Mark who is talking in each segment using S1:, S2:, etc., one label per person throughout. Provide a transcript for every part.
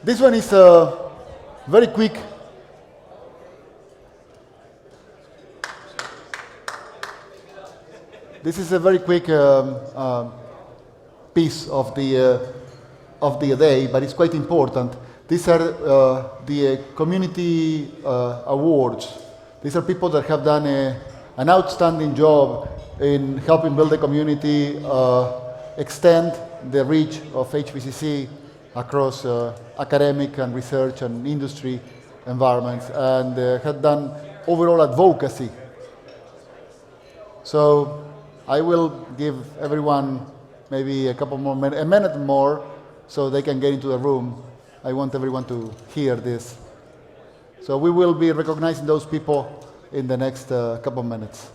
S1: This one is very quick. This is a very quick piece of the day, but it's quite important. These are the community awards. These are people that have done an outstanding job in helping build the community, extend the reach of HPCC across academic and research and industry environments, and have done overall advocacy. So I will give everyone maybe a couple more minutes, a minute more, so they can get into the room. I want everyone to hear this. So we will be recognizing those people in the next couple of minutes.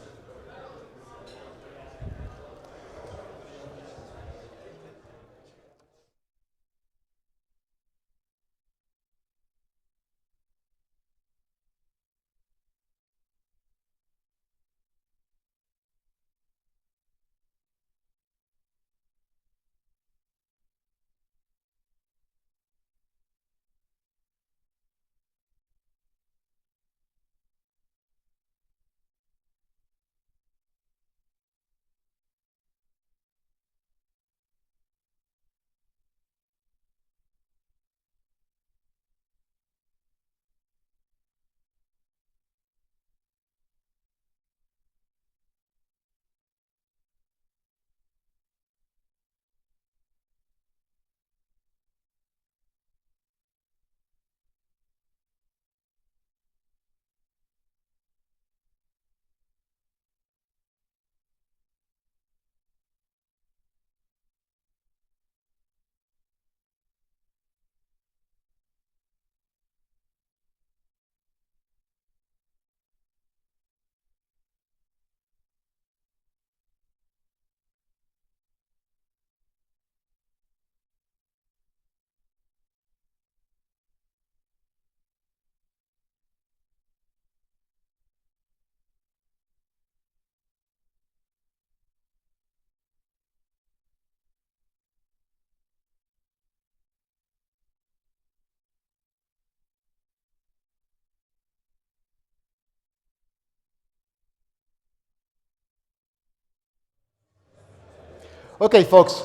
S1: Okay, folks.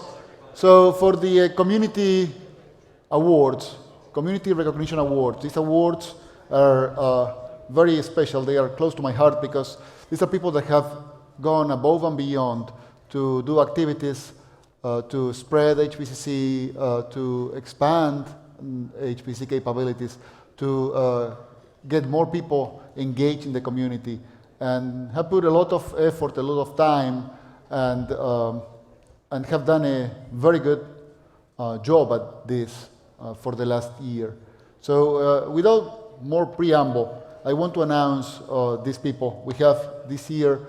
S1: So for the community awards, community recognition awards, these awards are very special. They are close to my heart because these are people that have gone above and beyond to do activities to spread HPCC, to expand HPC capabilities, to get more people engaged in the community, and have put a lot of effort, a lot of time, and have done a very good job at this for the last year. So without more preamble, I want to announce these people. We have this year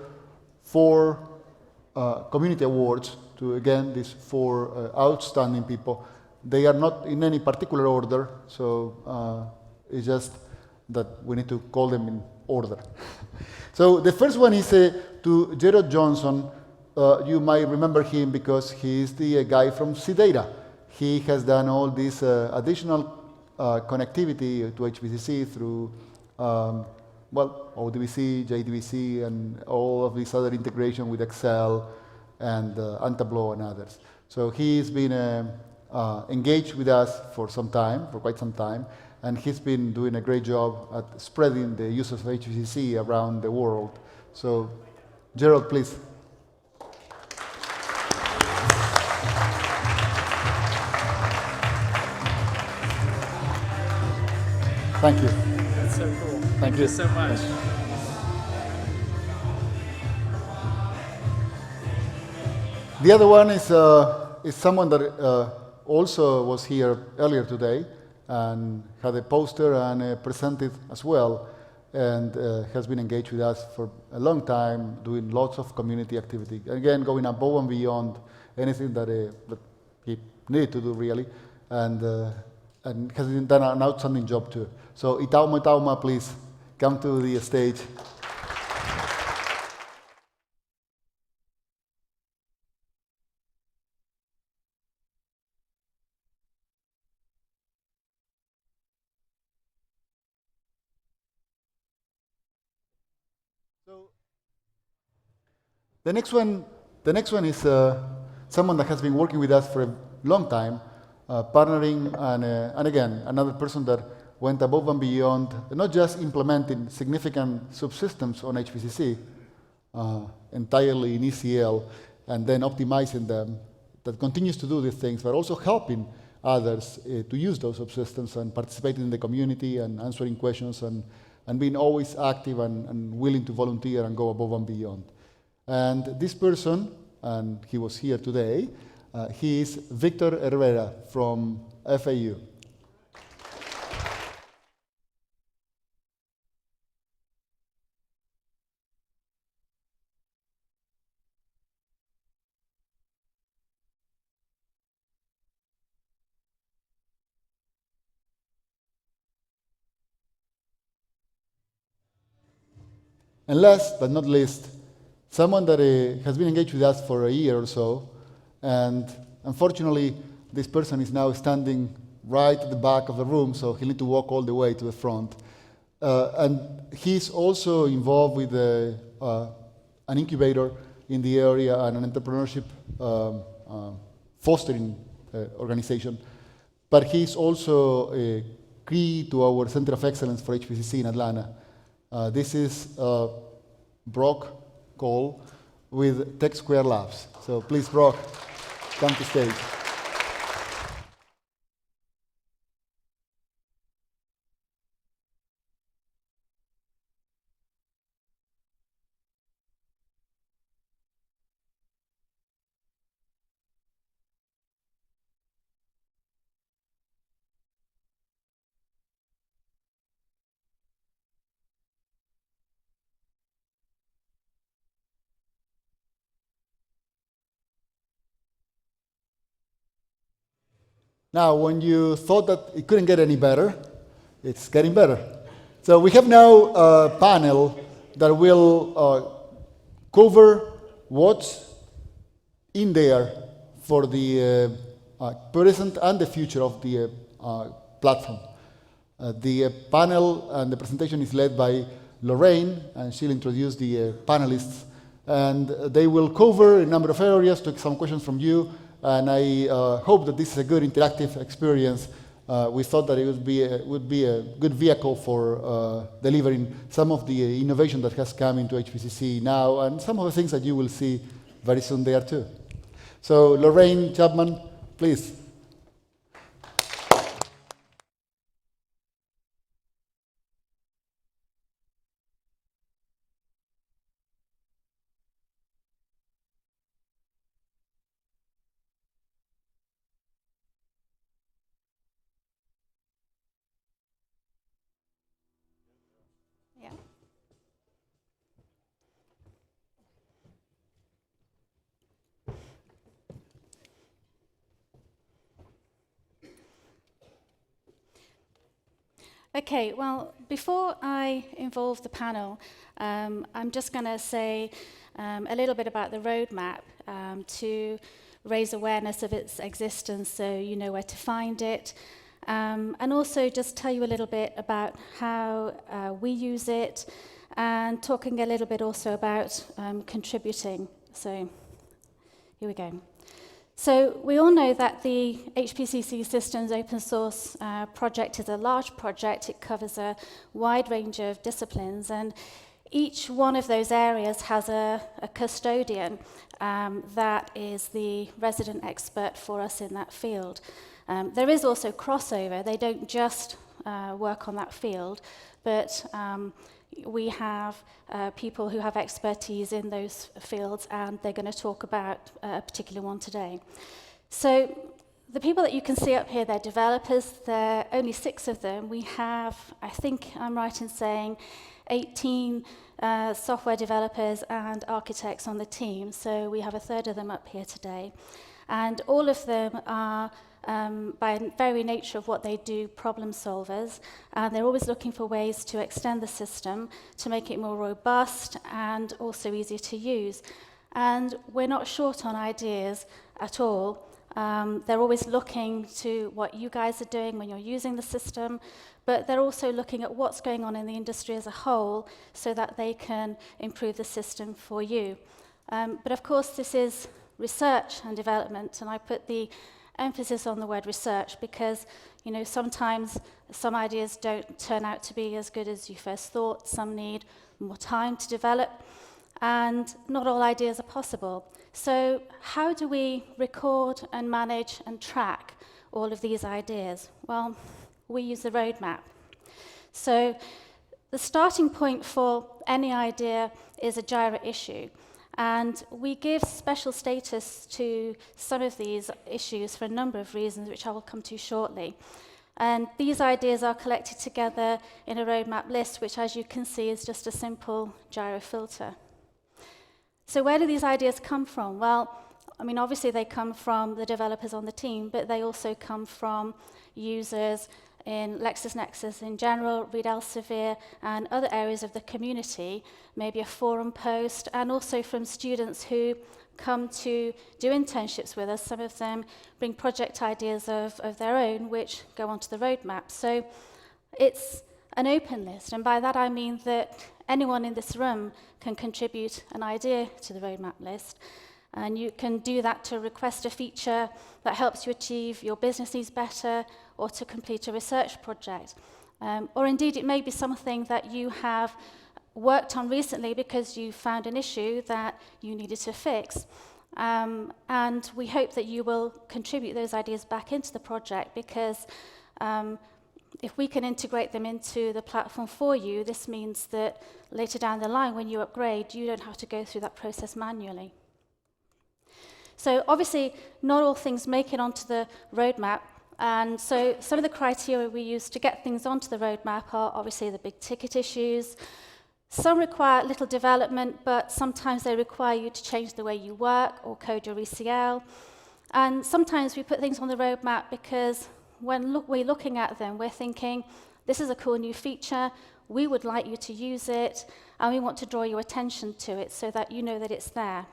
S1: 4 community awards to, again, these 4 outstanding people. They are not in any particular order, so it's just that we need to call them in order. So the first one is to Gerald Johnson. You might remember him because he is the guy from CData. He has done all this additional connectivity to HPCC through, well, ODBC, JDBC, and all of this other integration with Excel and Tableau and others. So he's been engaged with us for some time, for quite some time, and he's been doing a great job at spreading the use of HPCC around the world. So, Gerald, please. Thank you.
S2: That's so cool.
S1: Thank you
S2: so much.
S1: The other one is someone that also was here earlier today and had a poster and presented as well, and has been engaged with us for a long time, doing lots of community activity. Again, going above and beyond anything that he needed to do, really, and has done an outstanding job too. So Itauma, please come to the stage. The next one, the next one is someone that has been working with us for a long time, partnering, and again, another person that went above and beyond, not just implementing significant subsystems on HPCC, entirely in ECL, and then optimizing them, that continues to do these things, but also helping others to use those subsystems and participating in the community and answering questions and being always active and willing to volunteer and go above and beyond. And this person, and he was here today, he is Victor Herrera from FAU. And last but not least, someone that has been engaged with us for a year or so, and unfortunately, this person is now standing right at the back of the room, so he'll need to walk all the way to the front. And he's also involved with an incubator in the area and an entrepreneurship fostering organization. But he's also key to our Center of Excellence for HPCC in Atlanta. This is Brock Kolls with TechSquare Labs. So please, Brock, come to stage. Now, when you thought that it couldn't get any better, it's getting better. So we have now a panel that will cover what's in there for the present and the future of the platform. The panel and the presentation is led by Lorraine, and she'll introduce the panelists. And they will cover a number of areas, take some questions from you, and I hope that this is a good interactive experience. We thought that it would be a good vehicle for delivering some of the innovation that has come into HPCC now, and some of the things that you will see very soon there too. So Lorraine, Chapman, please.
S2: Okay, well, before I involve the panel, I'm just going to say a little bit about the roadmap to raise awareness of its existence so you know where to find it, and also just tell you a little bit about how we use it, and talking a little bit also about contributing. So here we go. So we all know that the HPCC Systems open source project is a large project. It covers a wide range of disciplines, and each one of those areas has a custodian that is the resident expert for us in that field. There is also crossover. They don't just work on that field, but we have people who have expertise in those fields, and they're going to talk about a particular one today. So the people that you can see up here, they're developers. There are only 6 of them. We have, I think I'm right in saying, 18 software developers and architects on the team. So we have a third of them up here today. And all of them are, by very nature of what they do, problem solvers. And they're always looking for ways to extend the system, to make it more robust and also easier to use. And we're not short on ideas at all. They're always looking to what you guys are doing when you're using the system, but they're also looking at what's going on in the industry as a whole so that they can improve the system for you. But of course, this is research and development, and I put the emphasis on the word research because, sometimes some ideas don't turn out to be as good as you first thought. Some need more time to develop, and not all ideas are possible. So how do we record and manage and track all of these ideas? Well, we use the roadmap. So the starting point for any idea is a Jira issue. And we give special status to some of these issues for a number of reasons, which I will come to shortly. And these ideas are collected together in a roadmap list, which, as you can see, is just a simple Jira filter. So where do these ideas come from? Well, obviously they come from the developers on the team, but they also come from users in LexisNexis in general, Read Elsevier, and other areas of the community, maybe a forum post, and also from students who come to do internships with us. Some of them bring project ideas of their own, which go onto the roadmap. So it's an open list, and by that I mean that anyone in this room can contribute an idea to the roadmap list. And you can do that to request a feature that helps you achieve your business needs better, or to complete a research project. Or indeed, it may be something that you have worked on recently because you found an issue that you needed to fix. And we hope that you will contribute those ideas back into the project, because if we can integrate them into the platform for you, this means that later down the line, when you upgrade, you don't have to go through that process manually. So obviously, not all things make it onto the roadmap. And so some of the criteria we use to get things onto the roadmap are obviously the big ticket issues. Some require little development, but sometimes they require you to change the way you work or code your ECL. And sometimes we put things on the roadmap because when we're looking at them, we're thinking, this is a cool new feature, we would like you to use it, and we want to draw your attention to it so that you know that it's there.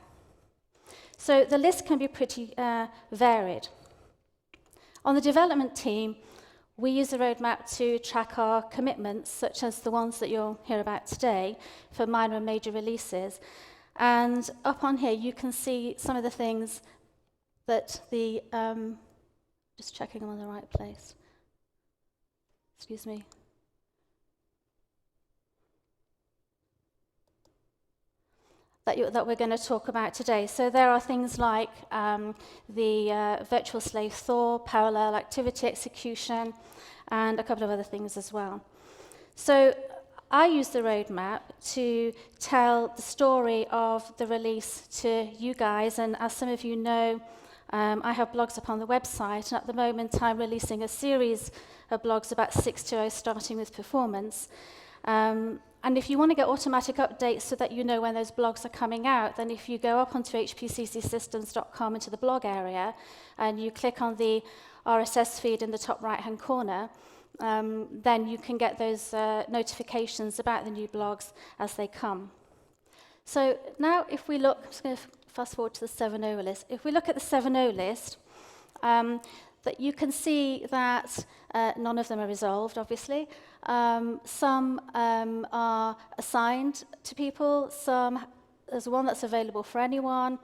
S2: So the list can be pretty varied. On the development team, we use the roadmap to track our commitments, such as the ones that you'll hear about today, for minor and major releases. And up on here, you can see some of the things that the... just checking I'm on the right place. Excuse me. That we're going to talk about today. So there are things like the virtual slave Thor, parallel activity execution, and a couple of other things as well. So I use the roadmap to tell the story of the release to you guys, and as some of you know, I have blogs up on the website, and at the moment I'm releasing a series of blogs about 6.2.0, starting with performance. And if you want to get automatic updates so that you know when those blogs are coming out, then if you go up onto hpccsystems.com into the blog area, and you click on the RSS feed in the top right-hand corner, then you can get those notifications about the new blogs as they come. So now if we look, I'm just going to fast forward to the 7.0 list. If we look at the 7.0 list, that you can see that none of them are resolved, obviously. Some are assigned to people. There's one that's available for anyone,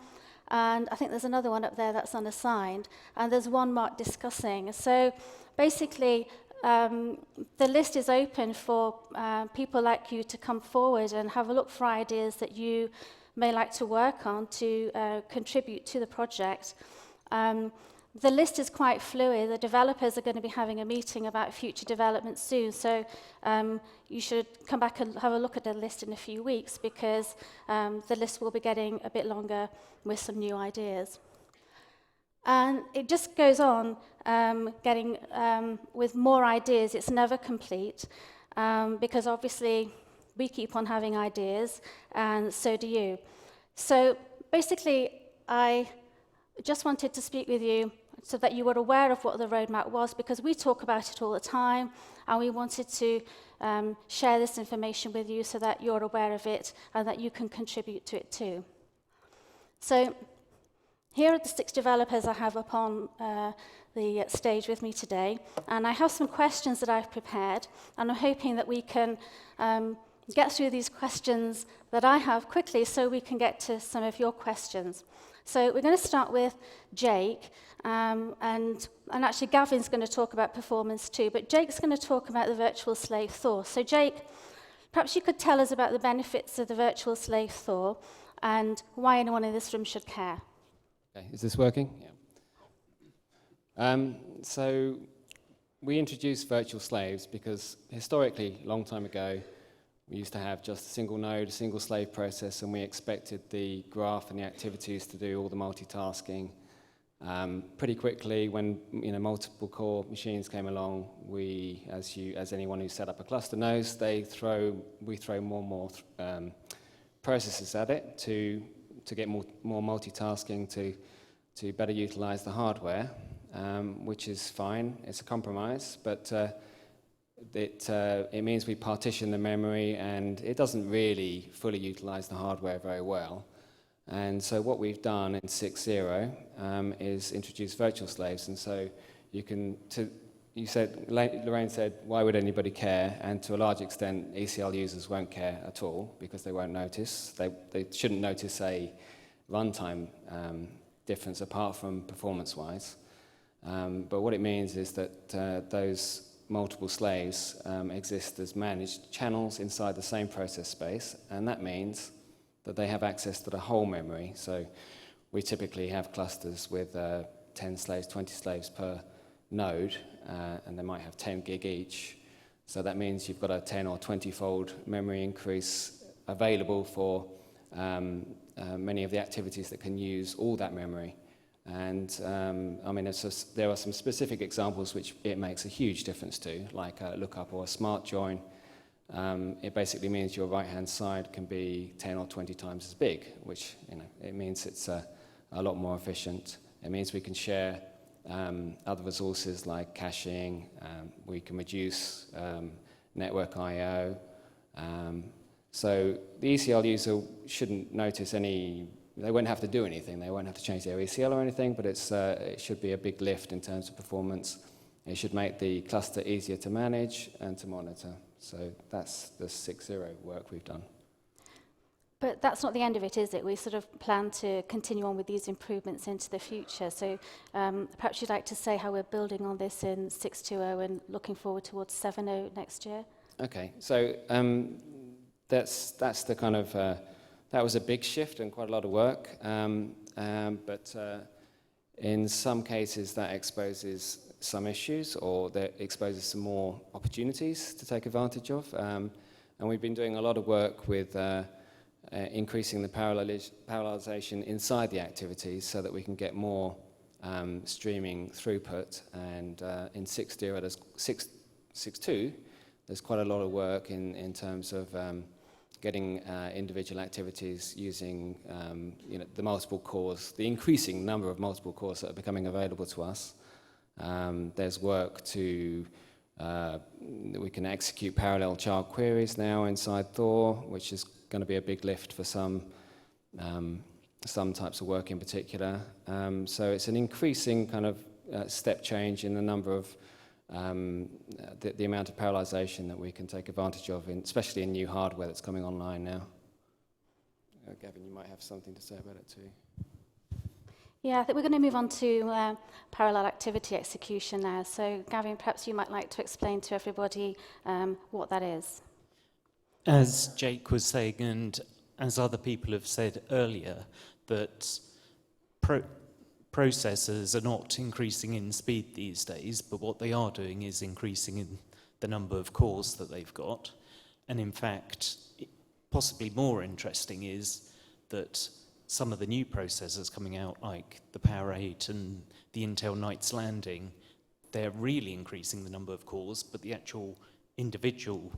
S2: and I think there's another one up there that's unassigned, and there's one marked discussing. So basically, the list is open for people like you to come forward and have a look for ideas that you may like to work on to contribute to the project. The list is quite fluid. The developers are going to be having a meeting about future development soon, so you should come back and have a look at the list in a few weeks, because the list will be getting a bit longer with some new ideas. And it just goes on getting with more ideas. It's never complete, because obviously we keep on having ideas, and so do you. So basically, I just wanted to speak with you so that you were aware of what the roadmap was, because we talk about it all the time, and we wanted to share this information with you so that you're aware of it and that you can contribute to it too. So here are the 6 developers I have up on the stage with me today, and I have some questions that I've prepared, and I'm hoping that we can get through these questions that I have quickly so we can get to some of your questions. So we're going to start with Jake, and actually Gavin's going to talk about performance too, but Jake's going to talk about the virtual slave Thor. So Jake, perhaps you could tell us about the benefits of the virtual slave Thor and why anyone in this room should care.
S3: Okay, is this working? Yeah. So we introduced virtual slaves because historically, a long time ago, we used to have just a single node, a single slave process, and we expected the graph and the activities to do all the multitasking. Pretty quickly, when multiple core machines came along, as anyone who set up a cluster knows, we throw more and more processes at it to get more multitasking, to better utilize the hardware, which is fine. It's a compromise, but it means we partition the memory, and it doesn't really fully utilize the hardware very well. And so what we've done in 6.0 is introduce virtual slaves, and so Lorraine said, why would anybody care? And to a large extent, ECL users won't care at all because they won't notice. They shouldn't notice a runtime difference apart from performance-wise. But what it means is that those multiple slaves exist as managed channels inside the same process space, and that means that they have access to the whole memory. So we typically have clusters with 10 slaves, 20 slaves per node, and they might have 10 gig each. So that means you've got a 10 or 20-fold memory increase available for many of the activities that can use all that memory. And there are some specific examples which it makes a huge difference to, like a lookup or a smart join. It basically means your right-hand side can be 10 or 20 times as big, which it means it's a lot more efficient. It means we can share other resources like caching. We can reduce network I/O. So the ECL user shouldn't notice they won't have to do anything. They won't have to change their ECL or anything, but it should be a big lift in terms of performance. It should make the cluster easier to manage and to monitor. So that's the 6.0 work we've done.
S2: But that's not the end of it, is it? We sort of plan to continue on with these improvements into the future. So perhaps you'd like to say how we're building on this in 6.2.0 and looking forward towards 7.0 next year?
S3: Okay, so that's the kind of, that was a big shift and quite a lot of work. But in some cases that exposes some issues, or that exposes some more opportunities to take advantage of. And we've been doing a lot of work with increasing the parallelization inside the activities so that we can get more streaming throughput. And in 6.2, there's quite a lot of work in terms of getting individual activities using the multiple cores, the increasing number of multiple cores that are becoming available to us. There's work to we can execute parallel child queries now inside Thor, which is going to be a big lift for some types of work in particular. So it's an increasing kind of step change in the number of the amount of parallelization that we can take advantage of, especially in new hardware that's coming online now. Gavin, you might have something to say about it too.
S2: Yeah, I think we're going to move on to parallel activity execution now. So, Gavin, perhaps you might like to explain to everybody what that is.
S4: As Jake was saying, and as other people have said earlier, that processors are not increasing in speed these days, but what they are doing is increasing in the number of cores that they've got. And in fact, possibly more interesting is that some of the new processors coming out, like the Power 8 and the Intel Knights Landing, they're really increasing the number of cores, but the actual individual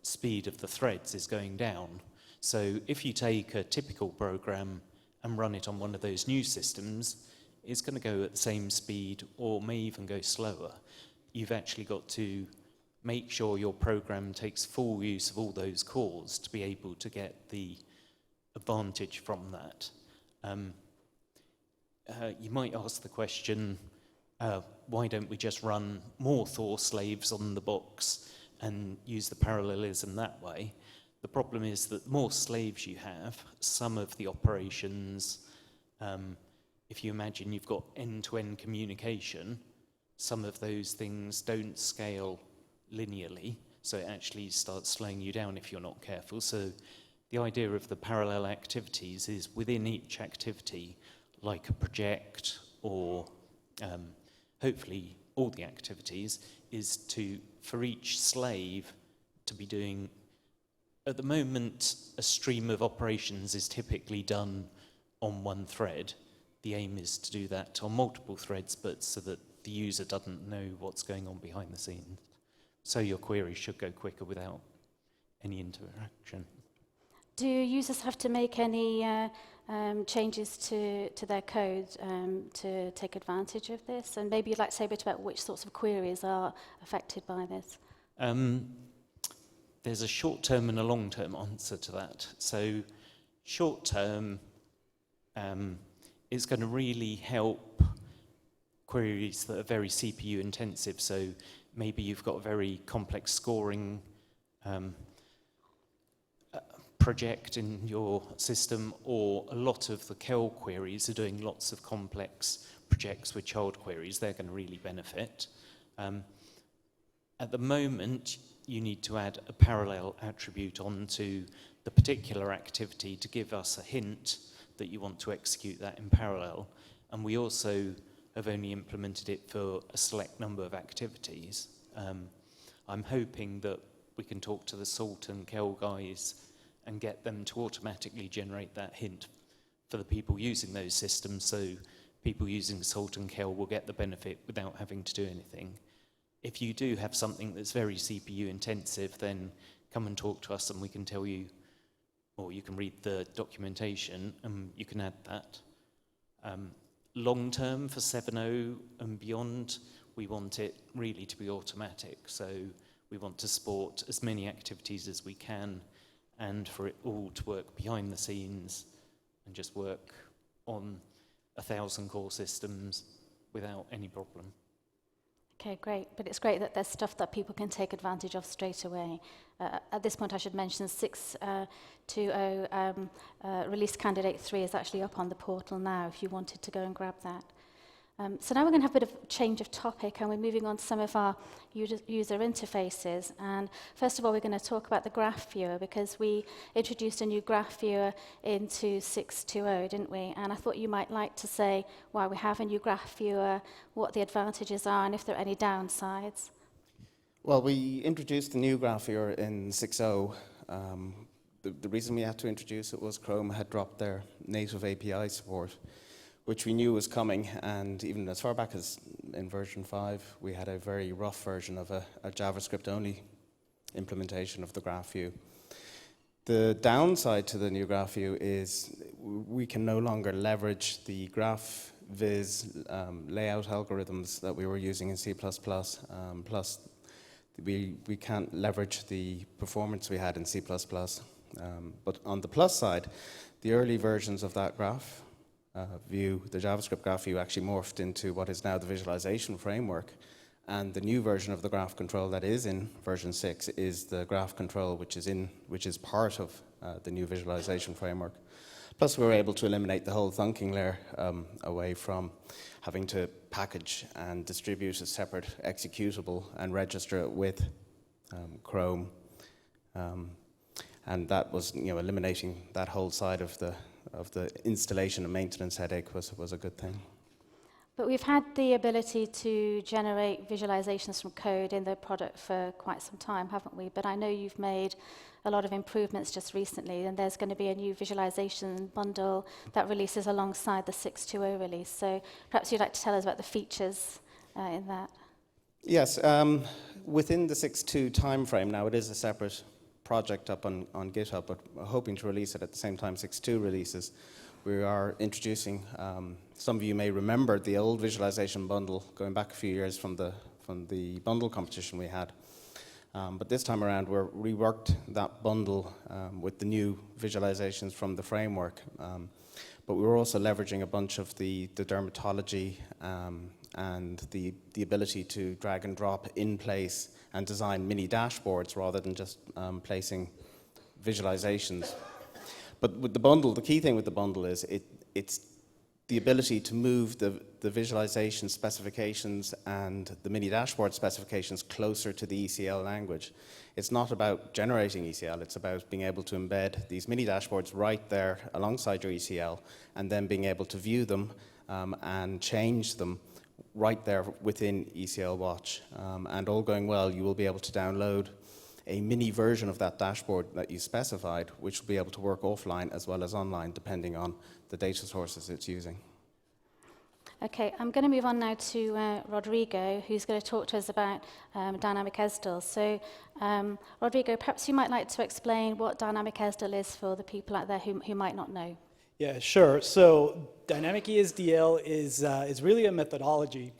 S4: speed of the threads is going down. So if you take a typical program and run it on one of those new systems, it's going to go at the same speed or may even go slower. You've actually got to make sure your program takes full use of all those cores to be able to get the advantage from that. You might ask the question, why don't we just run more Thor slaves on the box and use the parallelism that way? The problem is that the more slaves you have, some of the operations, if you imagine you've got end-to-end communication, some of those things don't scale linearly, so it actually starts slowing you down if you're not careful. So the idea of the parallel activities is within each activity, like a project or hopefully all the activities, is for each slave to be doing, at the moment, a stream of operations is typically done on one thread. The aim is to do that on multiple threads, but so that the user doesn't know what's going on behind the scenes. So your query should go quicker without any interaction.
S2: Do users have to make any changes to their code to take advantage of this? And maybe you'd like to say a bit about which sorts of queries are affected by this.
S4: There's a short-term and a long-term answer to that. So short-term is going to really help queries that are very CPU intensive. So maybe you've got a very complex scoring project in your system, or a lot of the Kel queries are doing lots of complex projects with child queries. They're going to really benefit. At the moment, you need to add a parallel attribute onto the particular activity to give us a hint that you want to execute that in parallel. And we also have only implemented it for a select number of activities. I'm hoping that we can talk to the Salt and Kel guys and get them to automatically generate that hint for the people using those systems, so people using Salt and Kel will get the benefit without having to do anything. If you do have something that's very CPU intensive, then come and talk to us and we can tell you, or you can read the documentation and you can add that. Long term for 7.0 and beyond, we want it really to be automatic. So we want to support as many activities as we can and for it all to work behind the scenes and just work on 1,000 core systems without any problem.
S2: Okay, great. But it's great that there's stuff that people can take advantage of straight away. At this point, I should mention 6.2.0 release candidate 3 is actually up on the portal now if you wanted to go and grab that. So now we're going to have a bit of change of topic, and we're moving on to some of our user interfaces. And first of all, we're going to talk about the graph viewer, because we introduced a new graph viewer into 6.2.0, didn't we? And I thought you might like to say why we have a new graph viewer, what the advantages are, and if there are any downsides.
S5: Well, we introduced the new graph viewer in 6.0. The reason we had to introduce it was Chrome had dropped their native API support, which we knew was coming, and even as far back as in version 5, we had a very rough version of a JavaScript-only implementation of the graph view. The downside to the new graph view is we can no longer leverage the graph viz layout algorithms that we were using in C++, plus we can't leverage the performance we had in C++. But on the plus side, the early versions of that graph view, the JavaScript graph view, actually morphed into what is now the visualization framework. And the new version of the graph control that is in version 6 is the graph control, which is part of the new visualization framework. Plus, we were able to eliminate the whole thunking layer away from having to package and distribute a separate executable and register it with Chrome. And that was, eliminating that whole side of the installation and maintenance headache was a good thing.
S2: But we've had the ability to generate visualizations from code in the product for quite some time, haven't we? But I know you've made a lot of improvements just recently, and there's going to be a new visualization bundle that releases alongside the 6.2.0 release. So perhaps you'd like to tell us about the features in that.
S5: Yes, within the 6.2 timeframe, now it is a separate project up on GitHub, but we're hoping to release it at the same time 6.2 releases. We are introducing, some of you may remember the old visualization bundle going back a few years from the bundle competition we had. But this time around, we're reworked that bundle with the new visualizations from the framework. But we were also leveraging a bunch of the dermatology and the ability to drag and drop in place and design mini dashboards rather than just placing visualizations. But with the bundle, the key thing with the bundle is it's the ability to move the visualization specifications and the mini dashboard specifications closer to the ECL language. It's not about generating ECL, it's about being able to embed these mini dashboards right there alongside your ECL and then being able to view them and change them right there within ECL Watch. And all going well, you will be able to download a mini version of that dashboard that you specified, which will be able to work offline as well as online, depending on the data sources it's using.
S2: Okay, I'm going to move on now to Rodrigo, who's going to talk to us about dynamic ESDL. So, Rodrigo, perhaps you might like to explain what dynamic ESDL is for the people out there who might not know.
S6: Yeah, sure. So, dynamic ESDL is really a methodology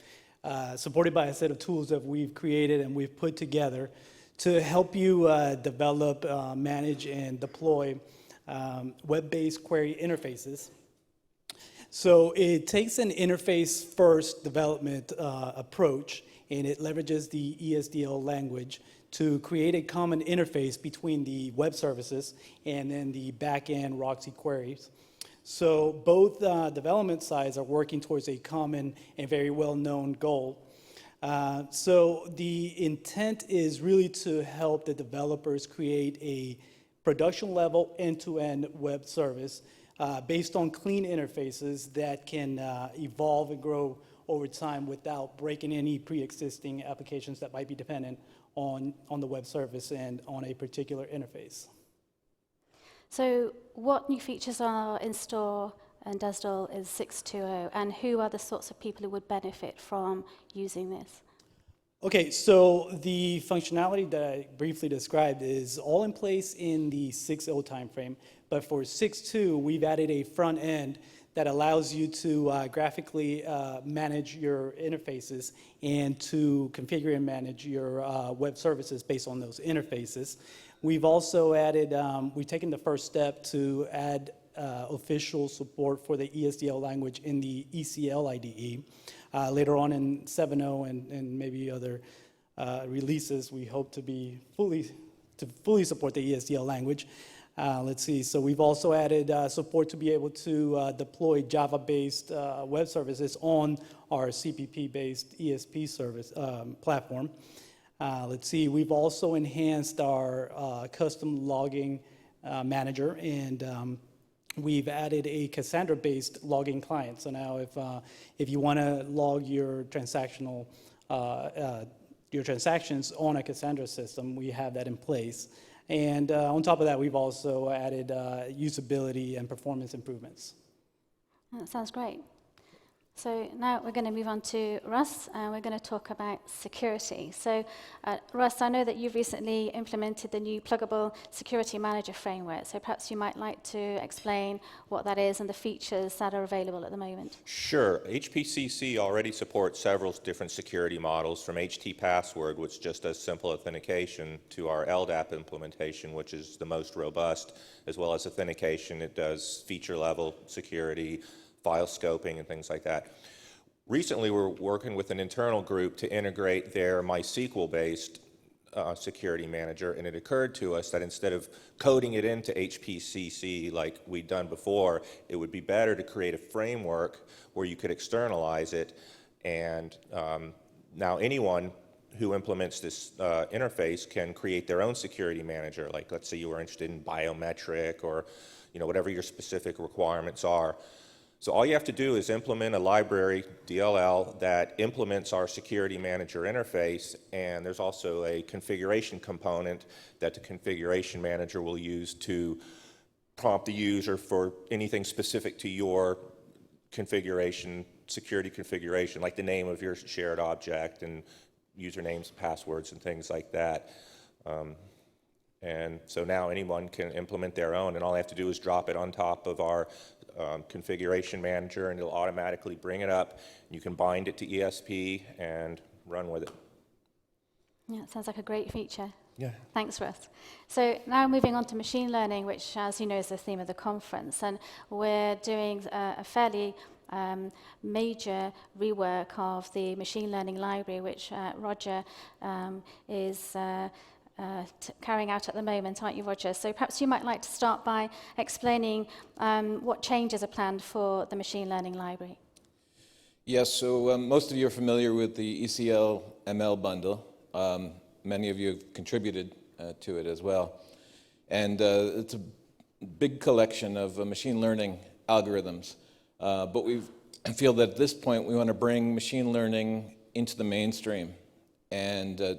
S6: supported by a set of tools that we've created and we've put together to help you develop, manage, and deploy web-based query interfaces. So it takes an interface-first development approach, and it leverages the ESDL language to create a common interface between the web services and then the back-end Roxy queries. So both development sides are working towards a common and very well-known goal. So the intent is really to help the developers create a production-level end-to-end web service based on clean interfaces that can evolve and grow over time without breaking any pre-existing applications that might be dependent on the web service and on a particular interface.
S2: So what new features are in store and ESDL is 6.2.0, and who are the sorts of people who would benefit from using this?
S6: Okay, so the functionality that I briefly described is all in place in the 6.0 timeframe, but for 6.2, we've added a front end that allows you to graphically manage your interfaces and to configure and manage your web services based on those interfaces. We've also added, we've taken the first step to add official support for the ESDL language in the ECL IDE. Later on in 7.0 and maybe other releases, we hope to fully support the ESDL language. Let's see, so we've also added support to be able to deploy Java-based web services on our CPP-based ESP service platform. Let's see, we've also enhanced our custom logging manager, and we've added a Cassandra-based logging client. So now if you want to log your transactions on a Cassandra system, we have that in place. And on top of that, we've also added usability and performance improvements.
S2: That sounds great. So now we're going to move on to Russ, and we're going to talk about security. So Russ, I know that you've recently implemented the new pluggable security manager framework, so perhaps you might like to explain what that is and the features that are available at the moment.
S7: Sure. HPCC already supports several different security models, from HT-password, which just does simple authentication, to our LDAP implementation, which is the most robust, as well as authentication. It does feature-level security, file scoping, and things like that. Recently, we're working with an internal group to integrate their MySQL-based security manager, and it occurred to us that instead of coding it into HPCC like we'd done before, it would be better to create a framework where you could externalize it, and now anyone who implements this interface can create their own security manager. Like, let's say you were interested in biometric or whatever your specific requirements are. So all you have to do is implement a library, DLL, that implements our security manager interface, and there's also a configuration component that the configuration manager will use to prompt the user for anything specific to your configuration, security configuration, like the name of your shared object and usernames, passwords, and things like that. And so now anyone can implement their own, and all they have to do is drop it on top of our configuration manager, and it'll automatically bring it up. You can bind it to ESP and run with it.
S2: Yeah, it sounds like a great feature.
S7: Yeah.
S2: Thanks, Russ. So now moving on to machine learning, which, as you know, is the theme of the conference, and we're doing a fairly major rework of the machine learning library, which Roger is carrying out at the moment, aren't you, Roger? So perhaps you might like to start by explaining what changes are planned for the machine learning library.
S8: Yes, so most of you are familiar with the ECL ML bundle. Many of you have contributed to it as well. And it's a big collection of machine learning algorithms. But we feel that at this point we want to bring machine learning into the mainstream. And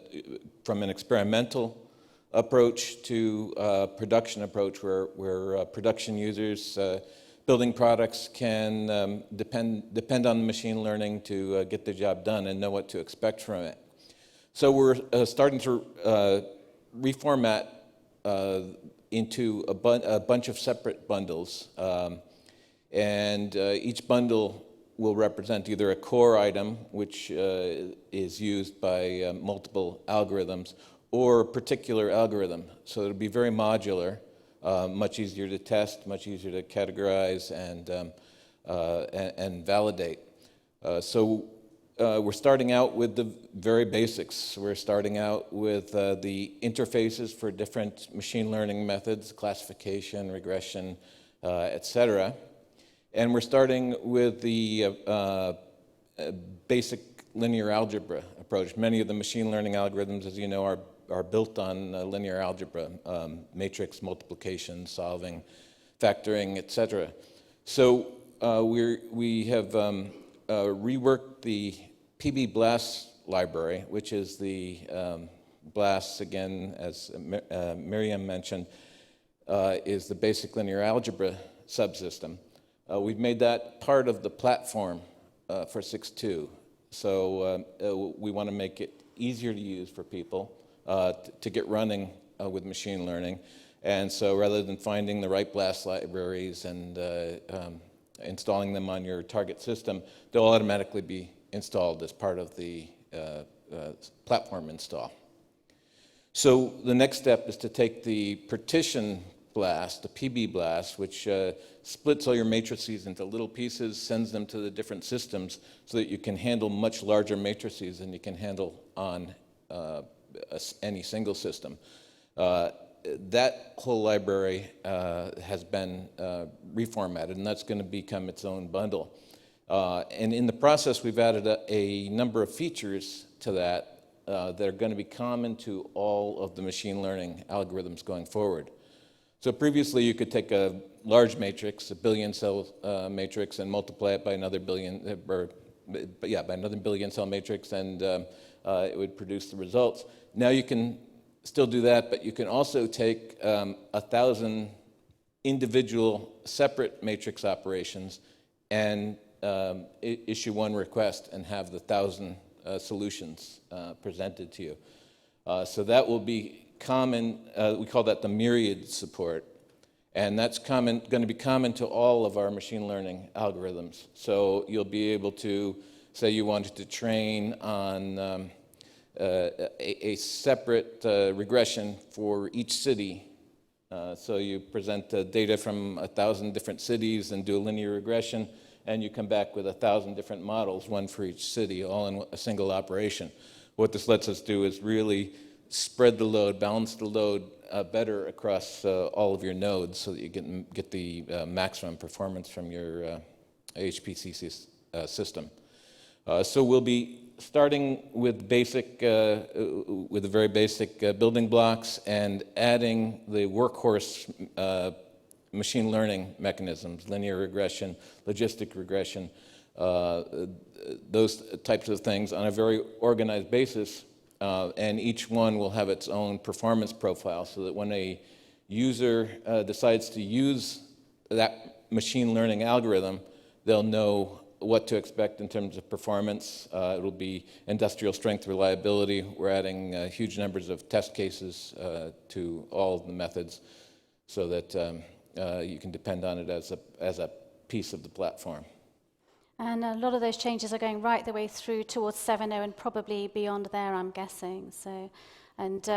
S8: from an experimental approach to a production approach where production users building products can depend on machine learning to get their job done and know what to expect from it. So we're starting to reformat into a bunch of separate bundles. And each bundle will represent either a core item, which is used by multiple algorithms, or a particular algorithm. So it'll be very modular, much easier to test, much easier to categorize and validate. So we're starting out with the very basics. We're starting out with the interfaces for different machine learning methods, classification, regression, etc. And we're starting with the basic linear algebra approach. Many of the machine learning algorithms, as you know, are built on linear algebra, matrix multiplication, solving, factoring, etc. So we have reworked the PB BLAS library, which is the BLAS, again, as Miriam mentioned, is the basic linear algebra subsystem. We've made that part of the platform for 6.2. So we want to make it easier to use for people to get running with machine learning. And so rather than finding the right BLAS libraries and installing them on your target system, they'll automatically be installed as part of the platform install. So the next step is to take the partition BLAS, the PB BLAS, which splits all your matrices into little pieces, sends them to the different systems so that you can handle much larger matrices than you can handle on any single system. That whole library has been reformatted, and that's going to become its own bundle. And in the process, we've added a number of features to that that are going to be common to all of the machine learning algorithms going forward. So previously, you could take a large matrix, a billion-cell matrix, and multiply it by another billion, by another billion-cell matrix, and it would produce the results. Now you can still do that, but you can also take 1,000 individual separate matrix operations and issue one request and have the 1,000 solutions presented to you. So that will be common. We call that the myriad support, and that's going to be common to all of our machine learning algorithms. So you'll be able to, say you wanted to train on a separate regression for each city. So you present data from 1,000 different cities and do a linear regression, and you come back with 1,000 different models, one for each city, all in a single operation. What this lets us do is really spread the load, balance the load better across all of your nodes so that you get the maximum performance from your HPCC system. So we'll be starting with with the very basic building blocks and adding the workhorse machine learning mechanisms, linear regression, logistic regression, those types of things on a very organized basis. And each one will have its own performance profile so that when a user decides to use that machine learning algorithm, they'll know what to expect in terms of performance. It'll be industrial strength reliability. We're adding huge numbers of test cases to all of the methods so that you can depend on it as a piece of the platform.
S2: And a lot of those changes are going right the way through towards 7.0 and probably beyond there, I'm guessing. So, and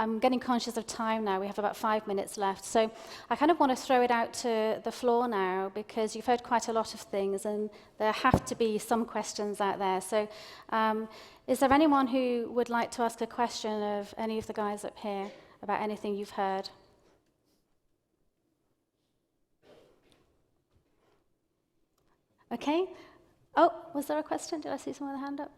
S2: I'm getting conscious of time now. We have about 5 minutes left. So I kind of want to throw it out to the floor now, because you've heard quite a lot of things, and there have to be some questions out there. So is there anyone who would like to ask a question of any of the guys up here about anything you've heard? Okay. Oh, was there a question? Did I see someone with a hand up?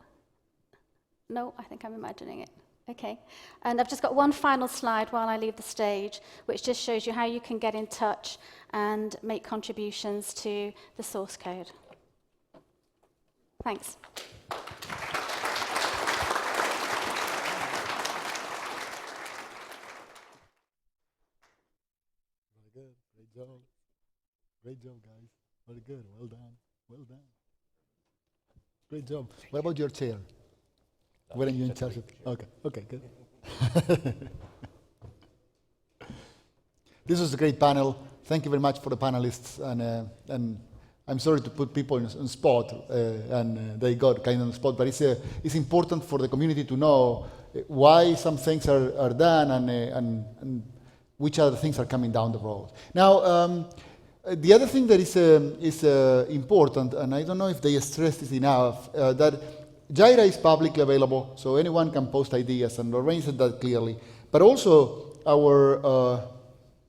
S2: No, I think I'm imagining it. Okay. And I've just got one final slide while I leave the stage, which just shows you how you can get in touch and make contributions to the source code. Thanks.
S1: Very good. Great job. Great job, guys. Very good. Well done. Well done. Great job. What about your chair? Weren't you in charge of? Okay. Okay. Good. This was a great panel. Thank you very much for the panelists. And I'm sorry to put people on spot, and they got kind of on the spot. But it's important for the community to know why some things are done and which other things are coming down the road. Now. The other thing that is important, and I don't know if they stress this enough, that Jira is publicly available, so anyone can post ideas, and Lorraine said that clearly. But also, our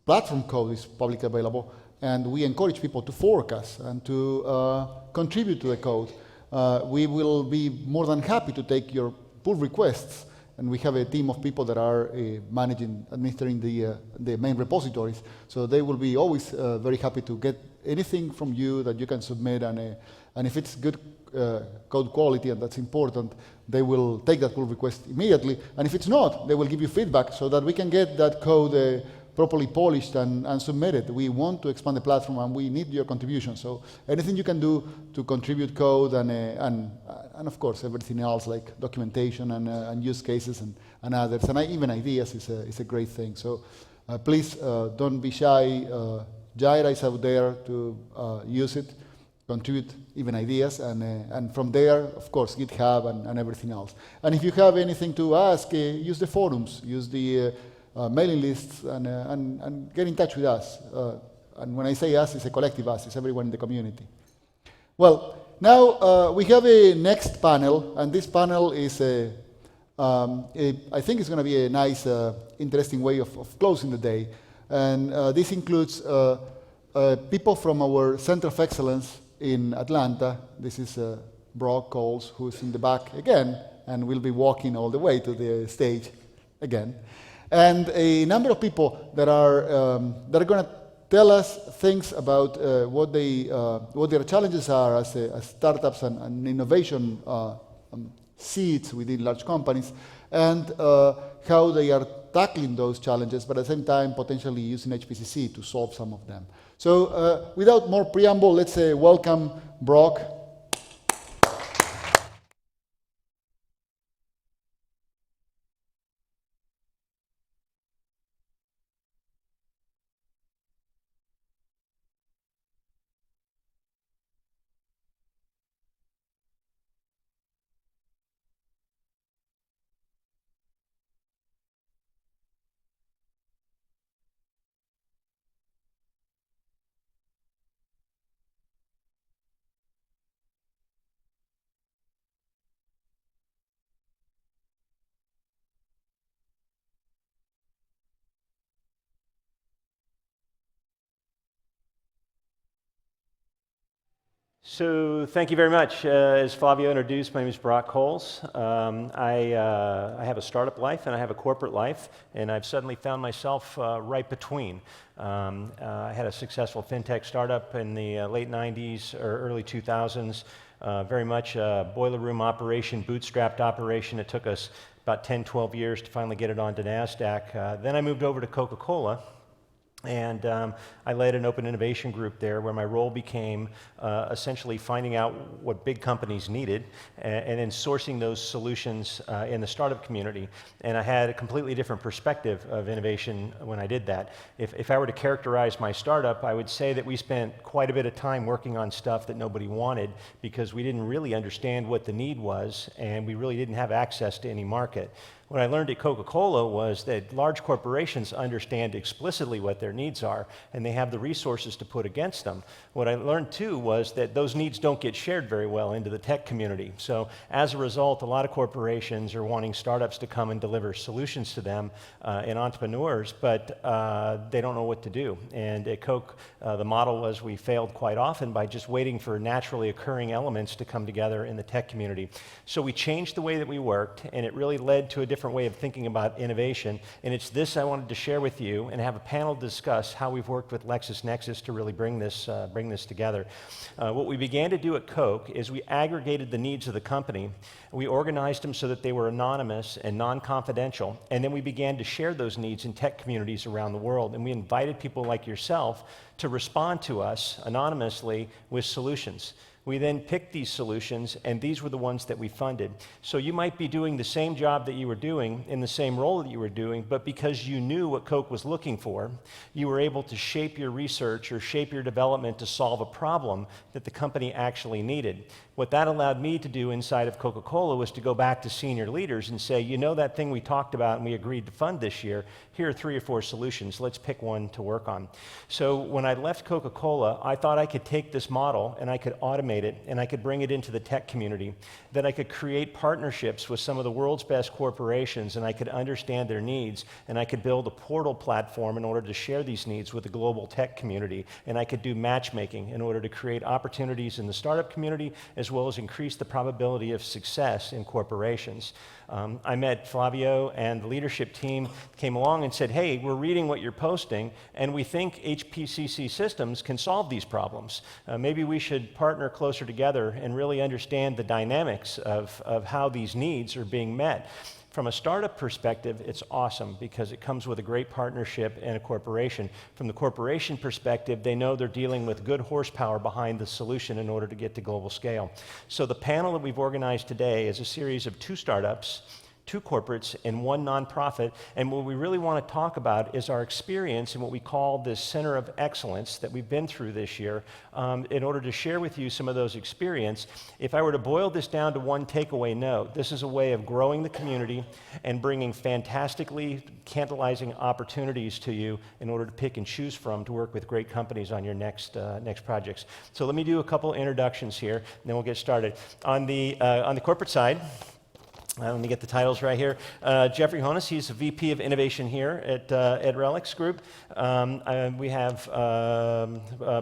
S1: platform code is publicly available, and we encourage people to fork us and to contribute to the code. We will be more than happy to take your pull requests, and we have a team of people that are administering the main repositories. So they will be always very happy to get anything from you that you can submit, and if it's good code quality, and that's important, they will take that pull request immediately. And if it's not, they will give you feedback so that we can get that code properly polished and submitted. We want to expand the platform, and we need your contribution. So anything you can do to contribute code and of course everything else like documentation and use cases and others, and even ideas is a great thing. So please don't be shy. Jira is out there to use it, contribute even ideas, and from there, of course, GitHub and everything else. And if you have anything to ask, use the forums, use the mailing lists, and get in touch with us. And when I say us, it's a collective us, it's everyone in the community. Well, now we have a next panel, and this panel is I think it's going to be a nice, interesting way of closing the day. And this includes people from our Center of Excellence in Atlanta. This is Brock Kolls, who's in the back again, and will be walking all the way to the stage again. And a number of people that are going to tell us things about what their challenges are as startups and innovation seeds within large companies, and how they are tackling those challenges, but at the same time potentially using HPCC to solve some of them. So without more preamble, let's welcome Brock.
S9: So thank you very much. As Flavio introduced, my name is Brock Kolls. I have a startup life and I have a corporate life, and I've suddenly found myself right between. I had a successful fintech startup in the late 90s or early 2000s, very much a boiler room operation, bootstrapped operation. It took us about 10, 12 years to finally get it onto NASDAQ. Then I moved over to Coca-Cola. And I led an open innovation group there where my role became essentially finding out what big companies needed and then sourcing those solutions in the startup community. And I had a completely different perspective of innovation when I did that. If I were to characterize my startup, I would say that we spent quite a bit of time working on stuff that nobody wanted because we didn't really understand what the need was, and we really didn't have access to any market. What I learned at Coca-Cola was that large corporations understand explicitly what their needs are, and they have the resources to put against them. What I learned too was that those needs don't get shared very well into the tech community. So as a result, a lot of corporations are wanting startups to come and deliver solutions to them and entrepreneurs, but they don't know what to do. And at Coke, the model was we failed quite often by just waiting for naturally occurring elements to come together in the tech community. So we changed the way that we worked, and it really led to a different way of thinking about innovation. And it's this I wanted to share with you and have a panel discuss how we've worked with LexisNexis to really bring this together. What we began to do at Coke is we aggregated the needs of the company. We organized them so that they were anonymous and non-confidential, and then we began to share those needs in tech communities around the world. And we invited people like yourself to respond to us anonymously with solutions. We then picked these solutions, and these were the ones that we funded. So you might be doing the same job that you were doing in the same role that you were doing, but because you knew what Coke was looking for, you were able to shape your research or shape your development to solve a problem that the company actually needed. What that allowed me to do inside of Coca-Cola was to go back to senior leaders and say, you know that thing we talked about and we agreed to fund this year, here are 3 or 4 solutions, let's pick one to work on. So when I left Coca-Cola, I thought I could take this model and I could automate it and I could bring it into the tech community, that I could create partnerships with some of the world's best corporations and I could understand their needs, and I could build a portal platform in order to share these needs with the global tech community, and I could do matchmaking in order to create opportunities in the startup community as well as increase the probability of success in corporations. I met Flavio, and the leadership team came along and said, hey, we're reading what you're posting, and we think HPCC systems can solve these problems. Maybe we should partner closer together and really understand the dynamics of how these needs are being met. From a startup perspective, it's awesome because it comes with a great partnership and a corporation. From the corporation perspective, they know they're dealing with good horsepower behind the solution in order to get to global scale. So the panel that we've organized today is a series of 2 startups, 2 corporates, and 1 nonprofit. And what we really want to talk about is our experience in what we call this center of excellence that we've been through this year in order to share with you some of those experience. If I were to boil this down to one takeaway note, this is a way of growing the community and bringing fantastically tantalizing opportunities to you in order to pick and choose from to work with great companies on your next projects. So let me do a couple introductions here, and then we'll get started. On the corporate side, let me get the titles right here. Jeffrey Honus, he's a VP of Innovation here at Relix Group. We have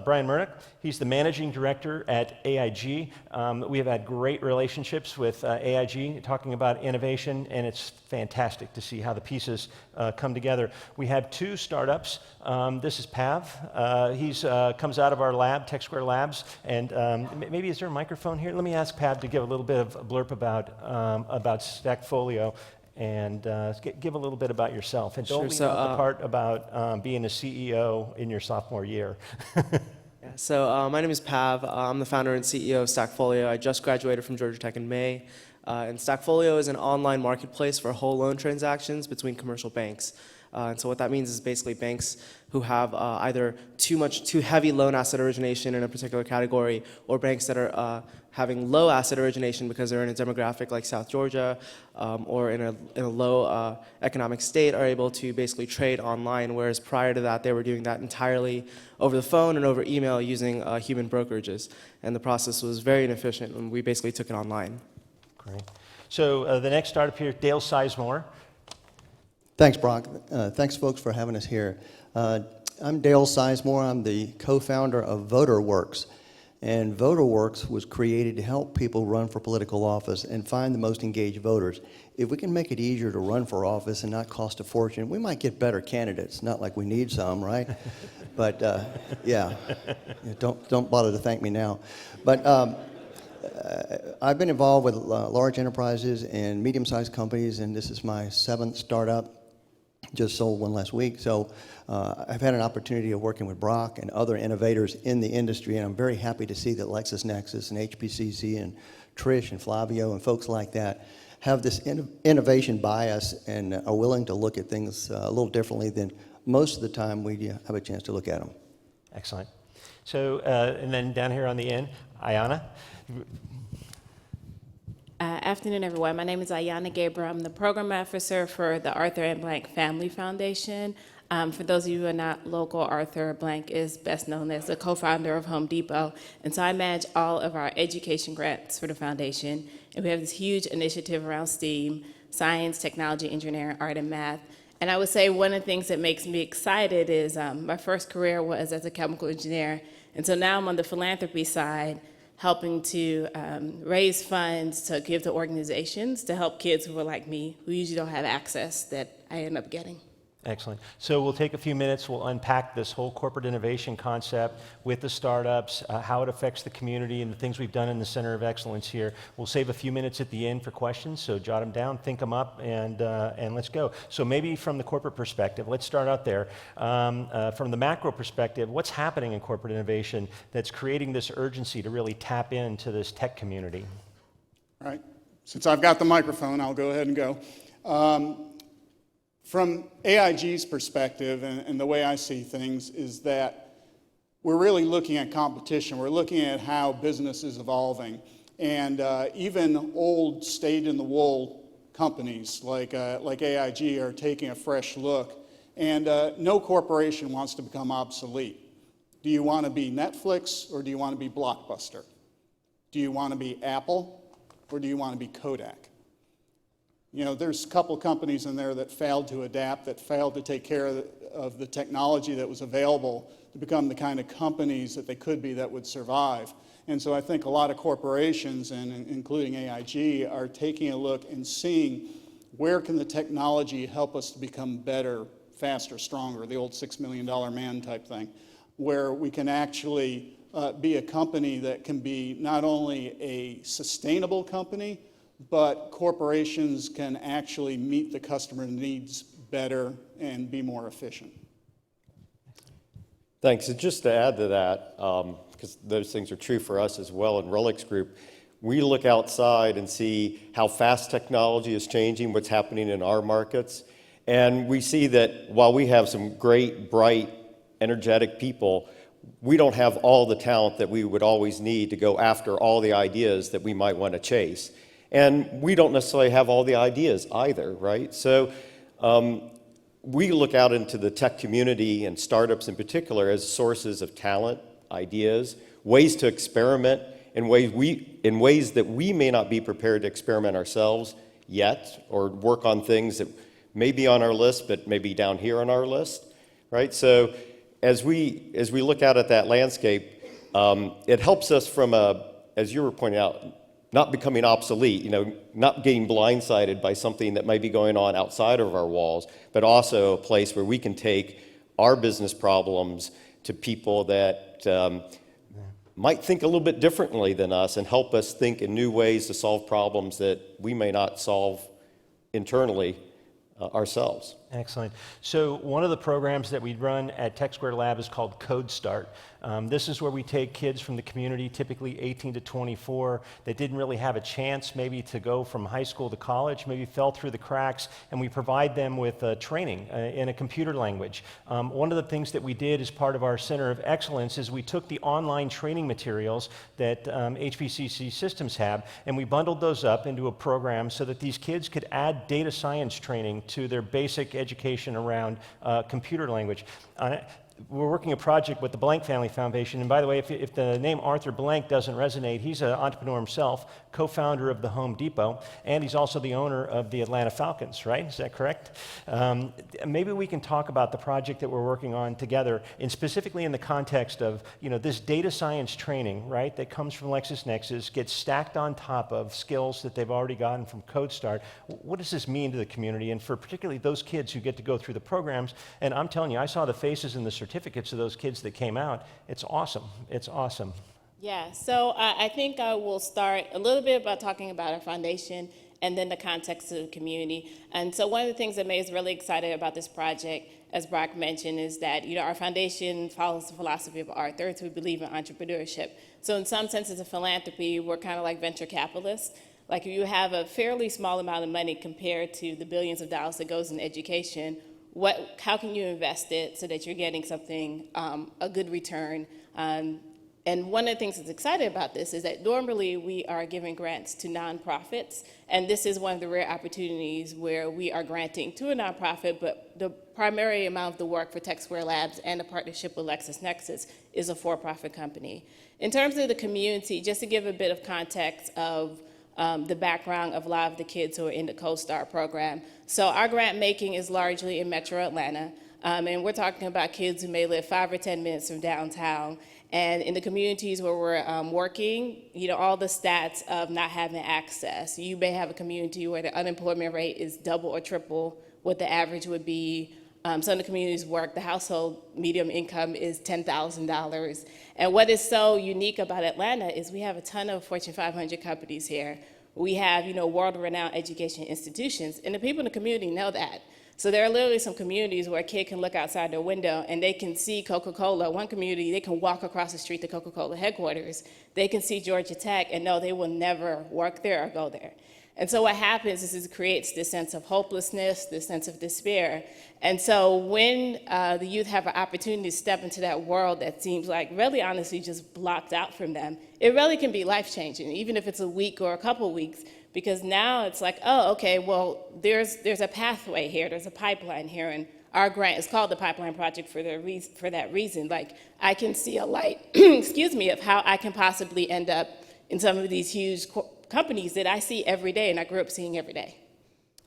S9: Brian Murdoch. He's the Managing Director at AIG. We have had great relationships with AIG talking about innovation, and it's fantastic to see how the pieces come together. We have 2 startups. This is Pav. He comes out of our lab, TechSquare Labs, and maybe is there a microphone here? Let me ask Pav to give a little bit of a blurb about Stackfolio, and give a little bit about yourself. And don't leave out the part about being a CEO in your sophomore year.
S10: Yeah, so my name is Pav. I'm the founder and CEO of Stackfolio. I just graduated from Georgia Tech in May. And Stackfolio is an online marketplace for whole loan transactions between commercial banks. And so what that means is basically banks who have either too heavy loan asset origination in a particular category, or banks that are having low asset origination because they're in a demographic like South Georgia or in a low economic state, are able to basically trade online, whereas prior to that they were doing that entirely over the phone and over email using human brokerages. And the process was very inefficient, and we basically took it online.
S9: Great. So the next startup here, Dale Sizemore.
S11: Thanks, Brock. Thanks, folks, for having us here. I'm Dale Sizemore. I'm the co-founder of VoterWorks. And VoterWorks was created to help people run for political office and find the most engaged voters. If we can make it easier to run for office and not cost a fortune, we might get better candidates. Not like we need some, right? But yeah, don't bother to thank me now. But I've been involved with large enterprises and medium-sized companies, and this is my 7th startup. Just sold one last week. So I've had an opportunity of working with Brock and other innovators in the industry, and I'm very happy to see that LexisNexis and HPCC and Trish and Flavio and folks like that have this innovation bias and are willing to look at things a little differently than most of the time we have a chance to look at them.
S9: Excellent. So, and then down here on the end, Ayana.
S12: Afternoon, everyone. My name is Ayana Gabriel. I'm the program officer for the Arthur and Blank Family Foundation. For those of you who are not local, Arthur Blank is best known as the co-founder of Home Depot. And so I manage all of our education grants for the foundation. And we have this huge initiative around STEAM, science, technology, engineering, art, and math. And I would say one of the things that makes me excited is my first career was as a chemical engineer. And so now I'm on the philanthropy side, helping to raise funds to give to organizations to help kids who are like me, who usually don't have access that I end up getting.
S9: Excellent. So we'll take a few minutes, we'll unpack this whole corporate innovation concept with the startups, how it affects the community and the things we've done in the Center of Excellence here. We'll save a few minutes at the end for questions, so jot them down, think them up, and let's go. So maybe from the corporate perspective, let's start out there. From the macro perspective, what's happening in corporate innovation that's creating this urgency to really tap into this tech community?
S13: All right. Since I've got the microphone, I'll go ahead and go. From AIG's perspective, and the way I see things, is that we're really looking at competition. We're looking at how business is evolving. And even old, stayed-in-the-wool companies like AIG are taking a fresh look. And no corporation wants to become obsolete. Do you want to be Netflix, or do you want to be Blockbuster? Do you want to be Apple, or do you want to be Kodak? You know, there's a couple companies in there that failed to adapt, that failed to take care of the technology that was available to become the kind of companies that they could be that would survive. And so I think a lot of corporations, and including AIG, are taking a look and seeing where can the technology help us to become better, faster, stronger, the old $6 million man type thing, where we can actually be a company that can be not only a sustainable company, but corporations can actually meet the customer needs better and be more efficient.
S14: Thanks. And just to add to that, because those things are true for us as well in Rolex Group, we look outside and see how fast technology is changing, what's happening in our markets. And we see that while we have some great, bright, energetic people, we don't have all the talent that we would always need to go after all the ideas that we might want to chase. And we don't necessarily have all the ideas either, right? So we look out into the tech community and startups in particular as sources of talent, ideas, ways to experiment in ways that we may not be prepared to experiment ourselves yet, or work on things that may be on our list but may be down here on our list, right? So as we look out at that landscape, it helps us from as you were pointing out, not becoming obsolete, not getting blindsided by something that might be going on outside of our walls, but also a place where we can take our business problems to people that might think a little bit differently than us and help us think in new ways to solve problems that we may not solve internally ourselves.
S9: Excellent. So one of the programs that we run at TechSquare Lab is called Code Start. This is where we take kids from the community, typically 18 to 24, that didn't really have a chance maybe to go from high school to college, maybe fell through the cracks, and we provide them with training in a computer language. One of the things that we did as part of our Center of Excellence is we took the online training materials that HPCC systems have, and we bundled those up into a program so that these kids could add data science training to their basic education around computer language. We're working a project with the Blank Family Foundation, and by the way, if the name Arthur Blank doesn't resonate, he's an entrepreneur himself, co-founder of the Home Depot, and he's also the owner of the Atlanta Falcons, right? Is that correct? Maybe we can talk about the project that we're working on together, and specifically in the context of this data science training, right, that comes from LexisNexis, gets stacked on top of skills that they've already gotten from Code Start. What does this mean to the community, and for particularly those kids who get to go through the programs? And I'm telling you, I saw the faces in the certificates of those kids that came out. It's awesome. It's awesome.
S12: Yeah, so I think I will start a little bit about talking about our foundation and then the context of the community. And so one of the things that made us really excited about this project, as Brock mentioned, is that our foundation follows the philosophy of Arthur. We believe in entrepreneurship. So in some senses of philanthropy, we're kind of like venture capitalists. Like if you have a fairly small amount of money compared to the billions of dollars that goes in education, how can you invest it so that you're getting something, a good return, And one of the things that's exciting about this is that normally we are giving grants to nonprofits, and this is one of the rare opportunities where we are granting to a nonprofit, but the primary amount of the work for TechSquare Labs and the partnership with LexisNexis is a for-profit company. In terms of the community, just to give a bit of context of the background of a lot of the kids who are in the CoStar program. So our grant making is largely in Metro Atlanta, and we're talking about kids who may live 5 or 10 minutes from downtown. And in the communities where we're working, you know, all the stats of not having access. You may have a community where the unemployment rate is double or triple what the average would be. Some of the communities work, the household medium income is $10,000. And what is so unique about Atlanta is we have a ton of Fortune 500 companies here. We have, you know, world-renowned education institutions, and the people in the community know that. So there are literally some communities where a kid can look outside their window and they can see Coca-Cola. One community, they can walk across the street to Coca-Cola headquarters. They can see Georgia Tech and know they will never work there or go there. And so what happens is it creates this sense of hopelessness, this sense of despair. And so when the youth have an opportunity to step into that world that seems like really honestly just blocked out from them, it really can be life-changing, even if it's a week or a couple weeks. Because now it's like, oh, okay, well, there's a pathway here, there's a pipeline here, and our grant is called the Pipeline Project for that reason. Like, I can see a light, excuse me, of how I can possibly end up in some of these huge companies that I see every day and I grew up seeing every day.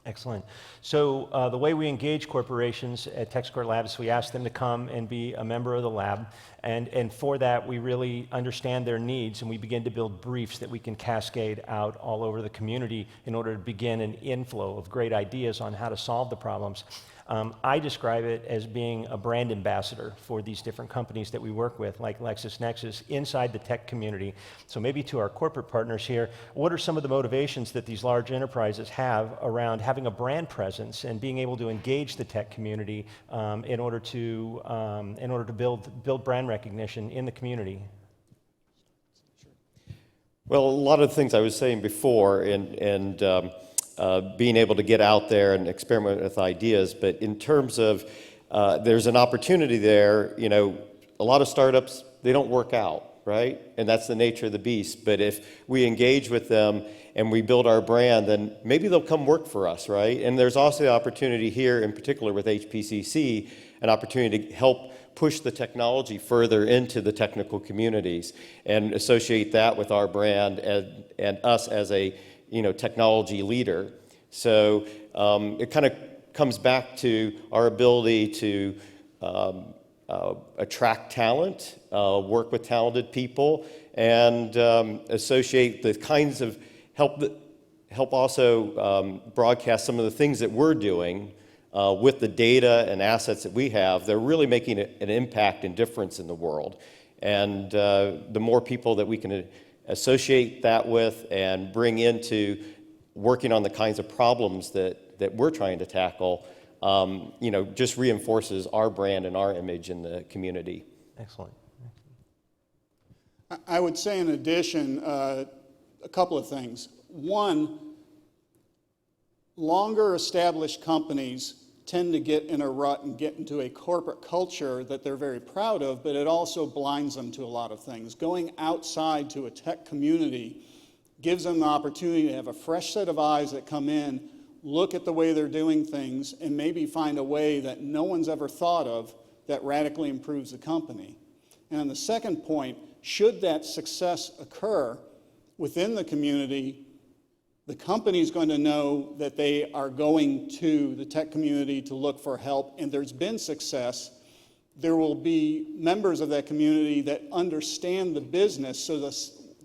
S9: Excellent. So the way we engage corporations at TechSquare Labs, we ask them to come and be a member of the lab. And for that, we really understand their needs, and we begin to build briefs that we can cascade out all over the community in order to begin an inflow of great ideas on how to solve the problems. I describe it as being a brand ambassador for these different companies that we work with, like LexisNexis, inside the tech community. So maybe to our corporate partners here, what are some of the motivations that these large enterprises have around having a brand presence and being able to engage the tech community in order to build brand recognition in the community?
S14: Well, a lot of the things I was saying before, and being able to get out there and experiment with ideas, but in terms of there's an opportunity there. You know, a lot of startups, they don't work out, right? And that's the nature of the beast. But if we engage with them and we build our brand, then maybe they'll come work for us, right? And there's also the opportunity here, in particular with HPCC, an opportunity to help push the technology further into the technical communities and associate that with our brand and us as a technology leader. So it kind of comes back to our ability to attract talent, work with talented people, and associate the kinds of help also broadcast some of the things that we're doing with the data and assets that we have. They're really making an impact and difference in the world. And the more people that we can associate that with and bring into working on the kinds of problems that we're trying to tackle, just reinforces our brand and our image in the community.
S9: Excellent.
S13: I would say in addition, a couple of things. One, longer established companies tend to get in a rut and get into a corporate culture that they're very proud of, but it also blinds them to a lot of things. Going outside to a tech community gives them the opportunity to have a fresh set of eyes that come in, look at the way they're doing things, and maybe find a way that no one's ever thought of that radically improves the company. And on the second point, should that success occur within the community, the company is going to know that they are going to the tech community to look for help, and there's been success. There will be members of that community that understand the business, so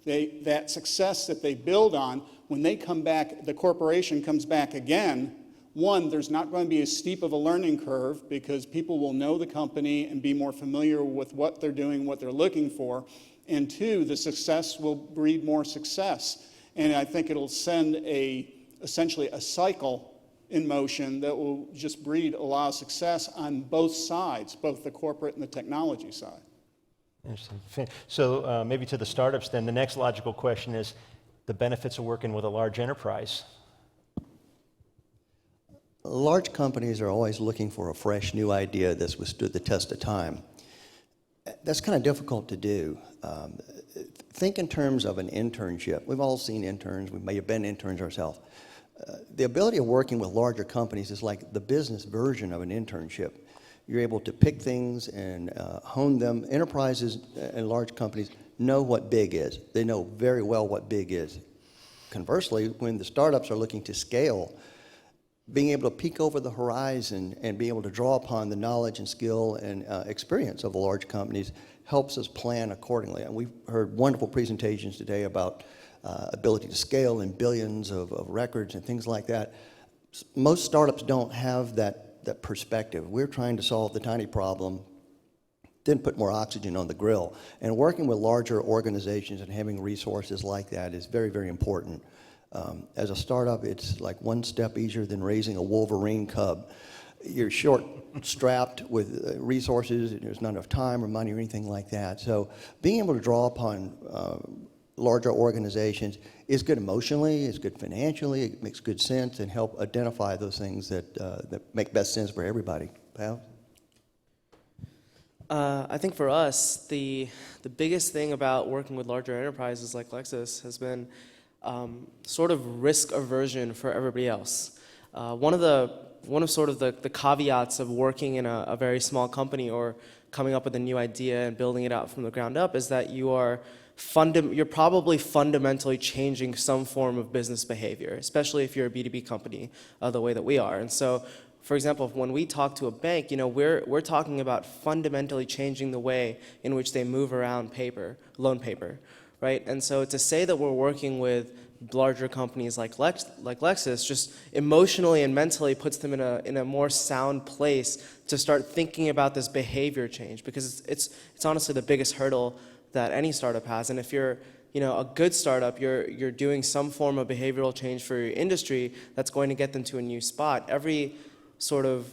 S13: that success that they build on, when they come back, the corporation comes back again, one, there's not going to be as steep of a learning curve because people will know the company and be more familiar with what they're doing, what they're looking for, and two, the success will breed more success. And I think it'll send essentially a cycle in motion that will just breed a lot of success on both sides, both the corporate and the technology side.
S9: Interesting. So maybe to the startups then, the next logical question is the benefits of working with a large enterprise.
S11: Large companies are always looking for a fresh new idea that's withstood the test of time. That's kind of difficult to do. Think in terms of an internship. We've all seen interns. We may have been interns ourselves. The ability of working with larger companies is like the business version of an internship. You're able to pick things and hone them. Enterprises and large companies know what big is. They know very well what big is. Conversely, when the startups are looking to scale, being able to peek over the horizon and be able to draw upon the knowledge and skill and experience of the large companies helps us plan accordingly. And we've heard wonderful presentations today about ability to scale in billions of records and things like that. Most startups don't have that perspective. We're trying to solve the tiny problem, then put more oxygen on the grill. And working with larger organizations and having resources like that is very, very important. As a startup, it's like one step easier than raising a Wolverine cub. You're short-strapped with resources, and there's not enough time or money or anything like that. So being able to draw upon larger organizations is good emotionally, it's good financially, it makes good sense, and help identify those things that make best sense for everybody. Pal?
S10: I think for us, the biggest thing about working with larger enterprises like Lexis has been sort of risk aversion for everybody else. One of the caveats of working in a very small company or coming up with a new idea and building it out from the ground up is that you're probably fundamentally changing some form of business behavior, especially if you're a B2B company, the way that we are. And so, for example, when we talk to a bank, we're talking about fundamentally changing the way in which they move around loan paper, right? And so to say that we're working with larger companies like Lexis just emotionally and mentally puts them in a more sound place to start thinking about this behavior change, because it's honestly the biggest hurdle that any startup has. And if you're a good startup, you're doing some form of behavioral change for your industry that's going to get them to a new spot. Every sort of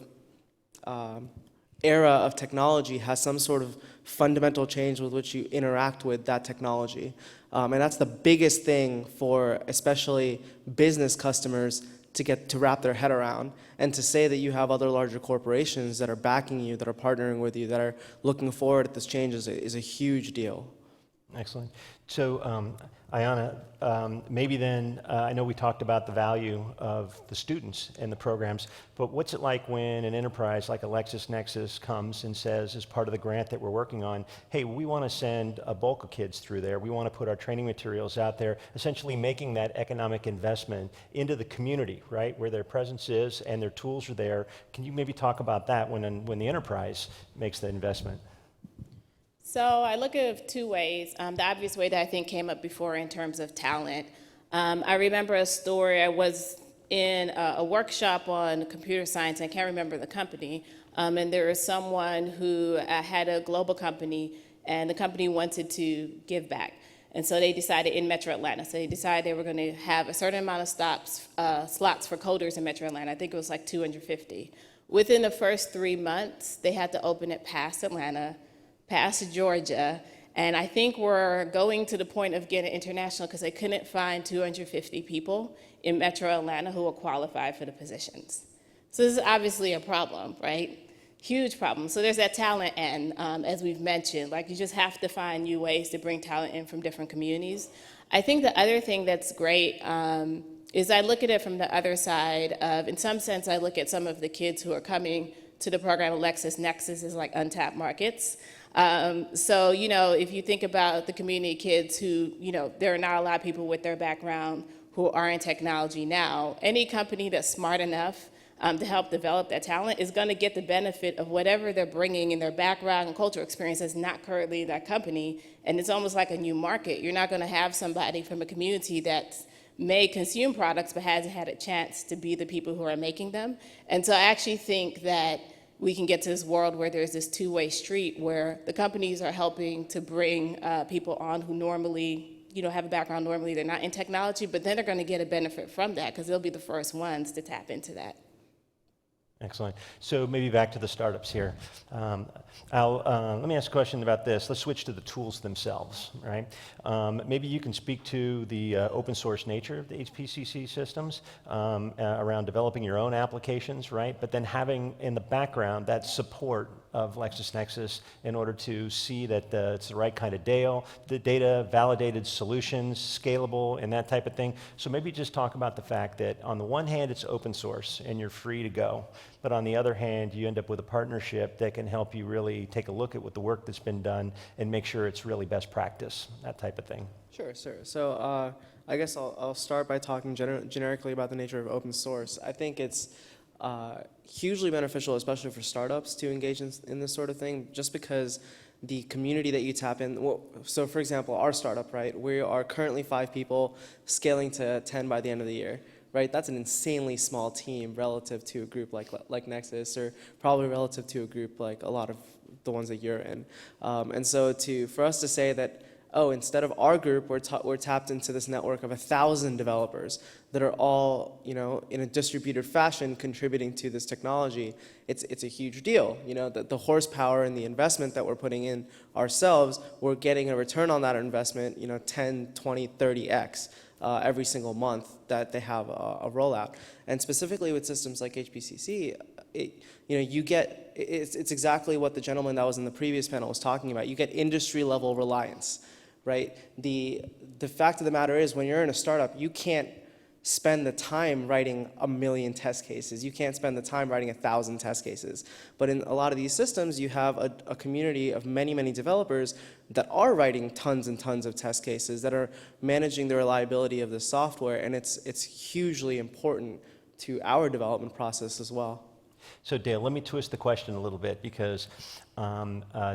S10: era of technology has some sort of fundamental change with which you interact with that technology. And that's the biggest thing for especially business customers to wrap their head around. And to say that you have other larger corporations that are backing you, that are partnering with you, that are looking forward at this change is a huge deal.
S9: Excellent. So, Ayana, maybe then, I know we talked about the value of the students in the programs, but what's it like when an enterprise like a LexisNexis comes and says, as part of the grant that we're working on, hey, we want to send a bulk of kids through there, we want to put our training materials out there, essentially making that economic investment into the community, right, where their presence is and their tools are there. Can you maybe talk about that when the enterprise makes the investment?
S12: So I look at it two ways. The obvious way that I think came up before in terms of talent. I remember a story. I was in a workshop on computer science. I can't remember the company. And there was someone who had a global company, and the company wanted to give back. And so they decided in Metro Atlanta. So they decided they were going to have a certain amount of slots for coders in Metro Atlanta. I think it was like 250. Within the first 3 months, they had to open it past Atlanta, past Georgia, and I think we're going to the point of getting international because they couldn't find 250 people in Metro Atlanta who were qualified for the positions. So this is obviously a problem, right? Huge problem. So there's that talent end, as we've mentioned. Like, you just have to find new ways to bring talent in from different communities. I think the other thing that's great is I look at it from the other side of, in some sense, I look at some of the kids who are coming to the program of LexisNexis as like untapped markets. So, if you think about the community kids who, there are not a lot of people with their background who are in technology now. Any company that's smart enough to help develop that talent is going to get the benefit of whatever they're bringing in their background and cultural experience that's not currently in that company. And it's almost like a new market. You're not going to have somebody from a community that may consume products but hasn't had a chance to be the people who are making them. And so I actually think that we can get to this world where there's this two-way street where the companies are helping to bring people on who normally, have a background, normally they're not in technology, but then they're going to get a benefit from that because they'll be the first ones to tap into that.
S9: Excellent. So maybe back to the startups here. Let me ask a question about this. Let's switch to the tools themselves, right? Maybe you can speak to the open source nature of the HPCC systems around developing your own applications, right? But then having in the background that support of LexisNexis in order to see that it's the right kind of data, validated solutions, scalable, and that type of thing. So maybe just talk about the fact that on the one hand, it's open source and you're free to go. But on the other hand, you end up with a partnership that can help you really take a look at what the work that's been done and make sure it's really best practice, that type of thing.
S10: Sure. So I guess I'll start by talking generically about the nature of open source. I think it's hugely beneficial, especially for startups, to engage in this sort of thing, just because the community that you tap in. Well, so for example, our startup, right? We are currently 5 people, scaling to 10 by the end of the year. Right, that's an insanely small team relative to a group like Nexus, or probably relative to a group like a lot of the ones that you're in. And so for us to say that, oh, instead of our group, we're tapped into this network of 1,000 developers that are all, in a distributed fashion contributing to this technology, it's a huge deal. The horsepower and the investment that we're putting in ourselves, we're getting a return on that investment, 10, 20, 30x. Every single month that they have a rollout. And specifically with systems like HPCC, it's exactly what the gentleman that was in the previous panel was talking about. You get industry level reliance, right? The fact of the matter is, when you're in a startup, you can't spend the time writing 1 million test cases. You can't spend the time writing 1,000 test cases. But in a lot of these systems, you have a community of many, many developers that are writing tons and tons of test cases, that are managing the reliability of the software, and it's hugely important to our development process as well.
S9: So Dale, let me twist the question a little bit, because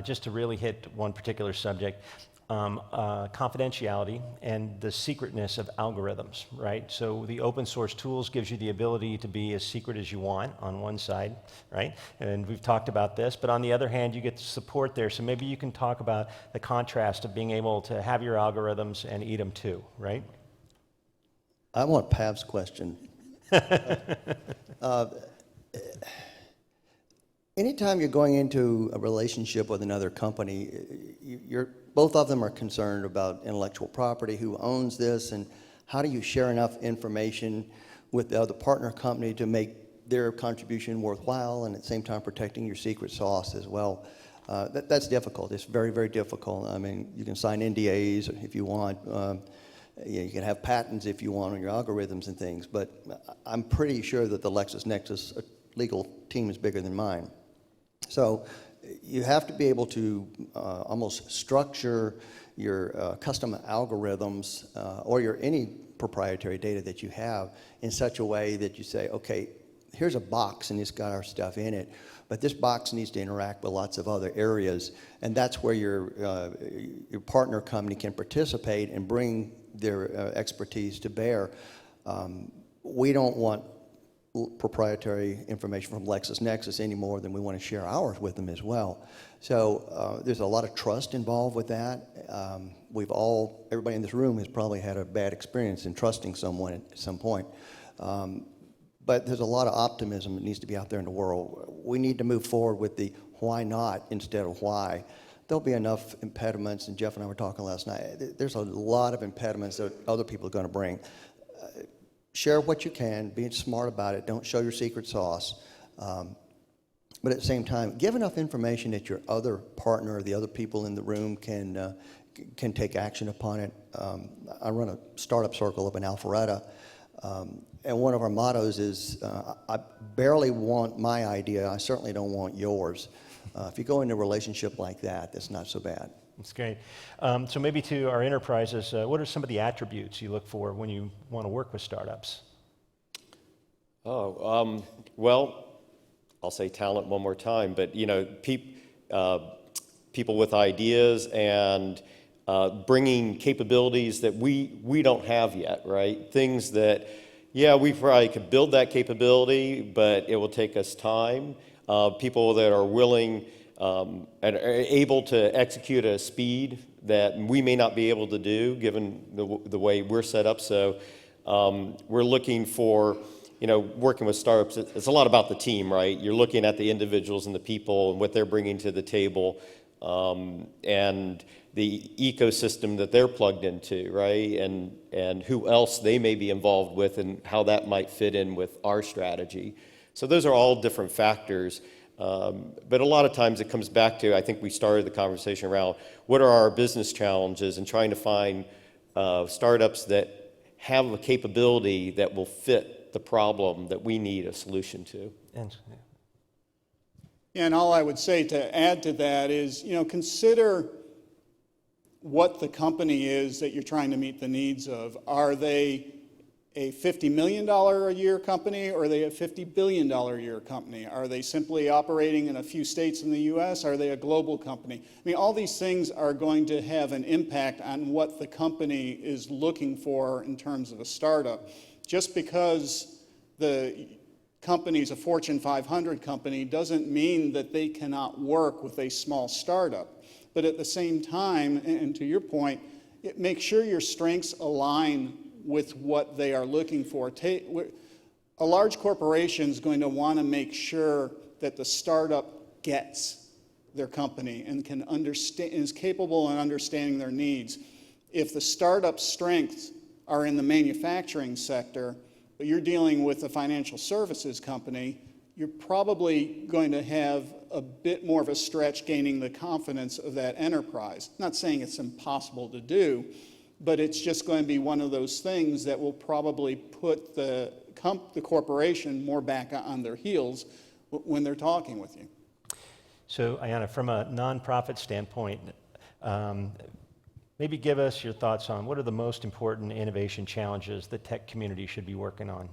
S9: just to really hit one particular subject, confidentiality and the secretness of algorithms, right? So the open source tools gives you the ability to be as secret as you want on one side, right? And we've talked about this, but on the other hand, you get the support there. So maybe you can talk about the contrast of being able to have your algorithms and eat them too, right?
S11: I want Pav's question. Anytime you're going into a relationship with another company, both of them are concerned about intellectual property, who owns this, and how do you share enough information with the other partner company to make their contribution worthwhile, and at the same time protecting your secret sauce as well. That's difficult. It's very, very difficult. I mean, you can sign NDAs if you want. You can have patents if you want on your algorithms and things, but I'm pretty sure that the LexisNexis legal team is bigger than mine. So you have to be able to almost structure your custom algorithms or any proprietary data that you have in such a way that you say, okay, here's a box and it's got our stuff in it, but this box needs to interact with lots of other areas, and that's where your partner company can participate and bring their expertise to bear. We don't want proprietary information from LexisNexis any more than we want to share ours with them as well. So there's a lot of trust involved with that. Everybody in this room has probably had a bad experience in trusting someone at some point. But there's a lot of optimism that needs to be out there in the world. We need to move forward with the why not instead of why. There'll be enough impediments, and Jeff and I were talking last night. There's a lot of impediments that other people are going to bring. Share what you can, be smart about it, don't show your secret sauce. But at the same time, give enough information that your other partner or the other people in the room can take action upon it. I run a startup circle up in Alpharetta, and one of our mottos is, I barely want my idea, I certainly don't want yours. If you go into a relationship like that, that's not so bad.
S9: That's great. So maybe to our enterprises, what are some of the attributes you look for when you want to work with startups?
S14: Well, I'll say talent one more time, but people with ideas and bringing capabilities that we don't have yet, right? Things that, we probably could build that capability, but it will take us time. People that are willing and are able to execute at a speed that we may not be able to do given the way we're set up. So we're looking for, working with startups, it's a lot about the team, right? You're looking at the individuals and the people and what they're bringing to the table and the ecosystem that they're plugged into, right? And who else they may be involved with and how that might fit in with our strategy. So those are all different factors. But a lot of times it comes back to, I think we started the conversation around what are our business challenges and trying to find startups that have a capability that will fit the problem that we need a solution to.
S13: And all I would say to add to that is, consider what the company is that you're trying to meet the needs of. Are they a $50 million a year company, or are they a $50 billion a year company? Are they simply operating in a few states in the US? Are they a global company? I mean, all these things are going to have an impact on what the company is looking for in terms of a startup. Just because the company's a Fortune 500 company doesn't mean that they cannot work with a small startup. But at the same time, and to your point, make sure your strengths align with what they are looking for. A large corporation is going to want to make sure that the startup gets their company and can understand, is capable in understanding their needs. If the startup's strengths are in the manufacturing sector, but you're dealing with a financial services company, you're probably going to have a bit more of a stretch gaining the confidence of that enterprise. I'm not saying it's impossible to do, but it's just going to be one of those things that will probably put the corporation more back on their heels when they're talking with you.
S9: So, Ayanna, from a nonprofit standpoint, maybe give us your thoughts on what are the most important innovation challenges the tech community should be working on?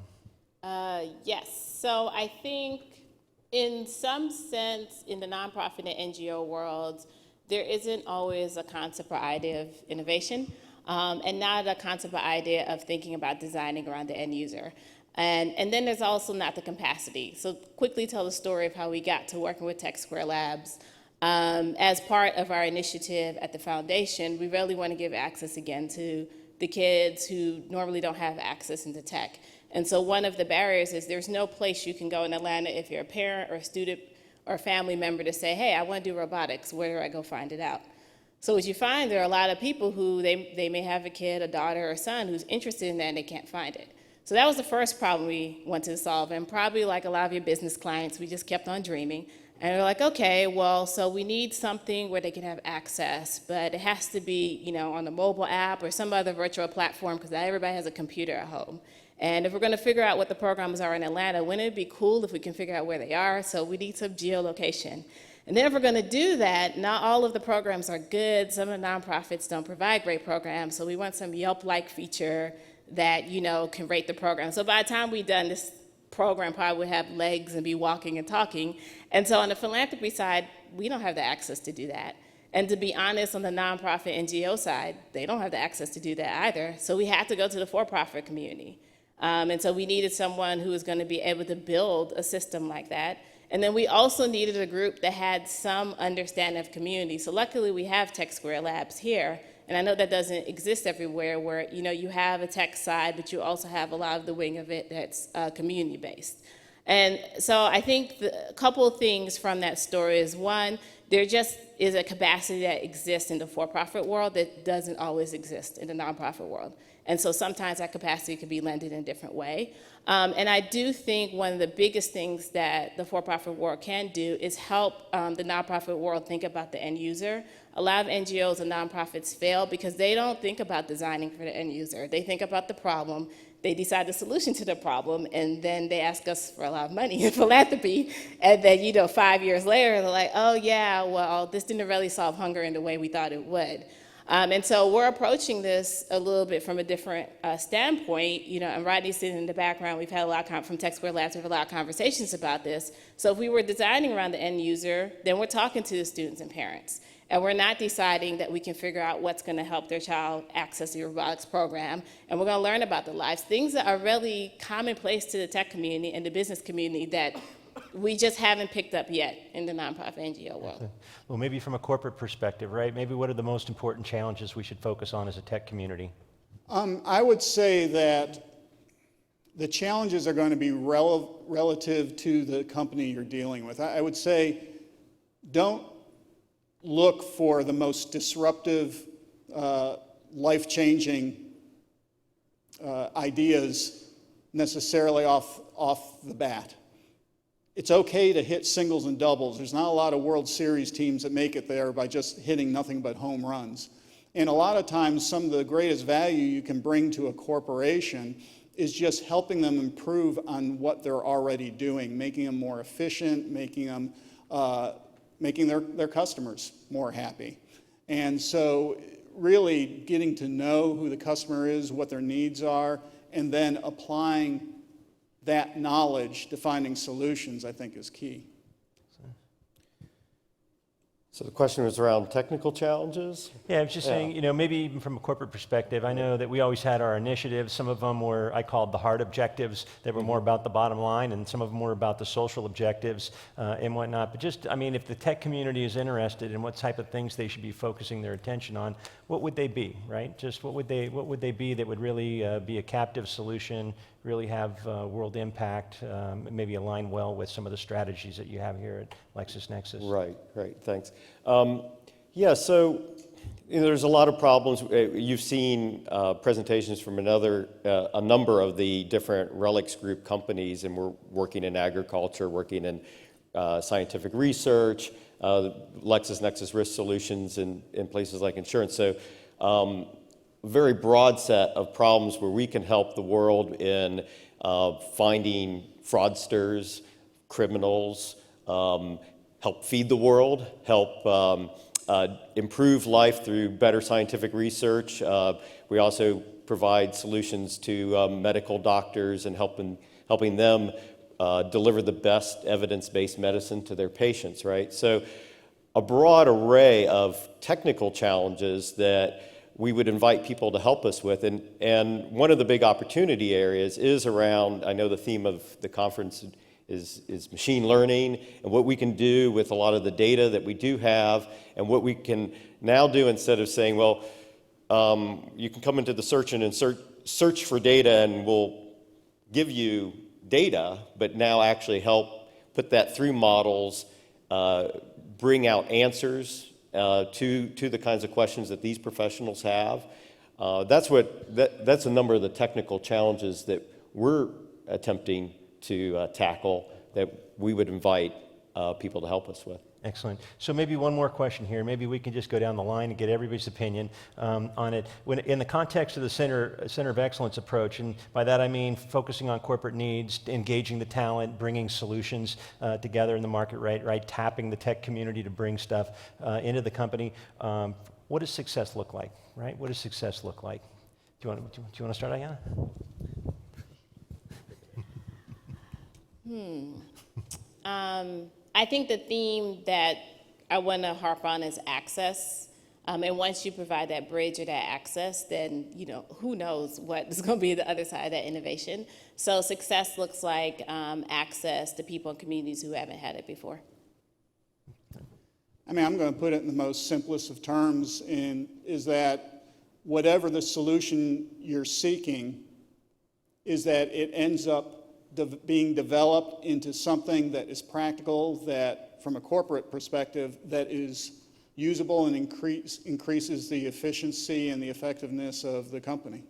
S12: Yes. So I think in some sense, in the nonprofit and NGO world, there isn't always a concept or idea of innovation. And not a concept or idea of thinking about designing around the end user. And then there's also not the capacity. So quickly tell the story of how we got to working with TechSquare Labs. As part of our initiative at the foundation, we really want to give access again to the kids who normally don't have access into tech. And so one of the barriers is there's no place you can go in Atlanta if you're a parent or a student or a family member to say, hey, I want to do robotics. Where do I go find it out? So as you find, there are a lot of people who they may have a kid, a daughter, or a son who's interested in that and they can't find it. So that was the first problem we wanted to solve. And probably like a lot of your business clients, we just kept on dreaming. And we're like, okay, well, so we need something where they can have access, but it has to be, on the mobile app or some other virtual platform because not everybody has a computer at home. And if we're going to figure out what the programs are in Atlanta, wouldn't it be cool if we can figure out where they are? So we need some geolocation. And then if we're going to do that, not all of the programs are good. Some of the nonprofits don't provide great programs. So we want some Yelp-like feature that, can rate the program. So by the time we're done, this program probably would have legs and be walking and talking. And so on the philanthropy side, we don't have the access to do that. And to be honest, on the nonprofit NGO side, they don't have the access to do that either. So we had to go to the for-profit community. And so we needed someone who was going to be able to build a system like that. And then we also needed a group that had some understanding of community. So luckily we have TechSquare Labs here. And I know that doesn't exist everywhere where, you have a tech side, but you also have a lot of the wing of it that's community-based. And so I think a couple of things from that story is, one, there just is a capacity that exists in the for-profit world that doesn't always exist in the nonprofit world. And so sometimes that capacity could be lended in a different way. And I do think one of the biggest things that the for-profit world can do is help the nonprofit world think about the end user. A lot of NGOs and nonprofits fail because they don't think about designing for the end user. They think about the problem, they decide the solution to the problem, and then they ask us for a lot of money in philanthropy. And then, 5 years later, they're like, oh yeah, well, this didn't really solve hunger in the way we thought it would. And so we're approaching this a little bit from a different standpoint. And Rodney's sitting in the background. We've had a lot of, from TechSquare Labs, we've had a lot of conversations about this. So if we were designing around the end user, then we're talking to the students and parents. And we're not deciding that we can figure out what's going to help their child access the robotics program. And we're going to learn about the lives. Things that are really commonplace to the tech community and the business community that we just haven't picked up yet in the nonprofit NGO world.
S9: Well, maybe from a corporate perspective, right? Maybe what are the most important challenges we should focus on as a tech community?
S13: I would say that the challenges are going to be relative to the company you're dealing with. I would say don't look for the most disruptive, life-changing ideas necessarily off the bat. it's okay to hit singles and doubles. There's not a lot of World Series teams that make it there by just hitting nothing but home runs. And a lot of times, some of the greatest value you can bring to a corporation is just helping them improve on what they're already doing, making them more efficient, making their customers more happy. And so really getting to know who the customer is, what their needs are, and then applying that knowledge to finding solutions, I think, is key.
S14: So the question was around technical challenges?
S9: Yeah, I was just saying, maybe even from a corporate perspective, I know that we always had our initiatives. Some of them were, I called the hard objectives, that were more about the bottom line, and some of them were about the social objectives and whatnot. But just, if the tech community is interested in what type of things they should be focusing their attention on, what would they be, right? Just what would they be that would really be a captive solution, really have world impact, maybe align well with some of the strategies that you have here at LexisNexis?
S14: Right, thanks. So there's a lot of problems. You've seen presentations from a number of the different Relix Group companies, and we're working in agriculture, working in scientific research, LexisNexis Risk Solutions in places like insurance. So very broad set of problems where we can help the world in finding fraudsters, criminals, help feed the world, help improve life through better scientific research. We also provide solutions to medical doctors and helping them deliver the best evidence-based medicine to their patients, right? So a broad array of technical challenges that we would invite people to help us with. And one of the big opportunity areas is around, I know the theme of the conference is machine learning, and what we can do with a lot of the data that we do have, and what we can now do instead of saying, well, you can come into the search and search for data and we'll give you data, but now actually help put that through models, bring out answers to the kinds of questions that these professionals have. That's a number of the technical challenges that we're attempting to tackle that we would invite people to help us with.
S9: Excellent. So maybe one more question here. Maybe we can just go down the line and get everybody's opinion on it. When, in the context of the Center of Excellence approach, and by that I mean focusing on corporate needs, engaging the talent, bringing solutions together in the market, right? Tapping the tech community to bring stuff into the company. What does success look like, right? What does success look like? Do you want to start, Ayanna?
S12: I think the theme that I want to harp on is access. And once you provide that bridge or that access, then, who knows what is going to be the other side of that innovation. So success looks like access to people and communities who haven't had it before.
S13: I'm going to put it in the most simplest of terms, is that whatever the solution you're seeking, is that it ends up being developed into something that is practical, that from a corporate perspective, that is usable and increases the efficiency and the effectiveness of the company.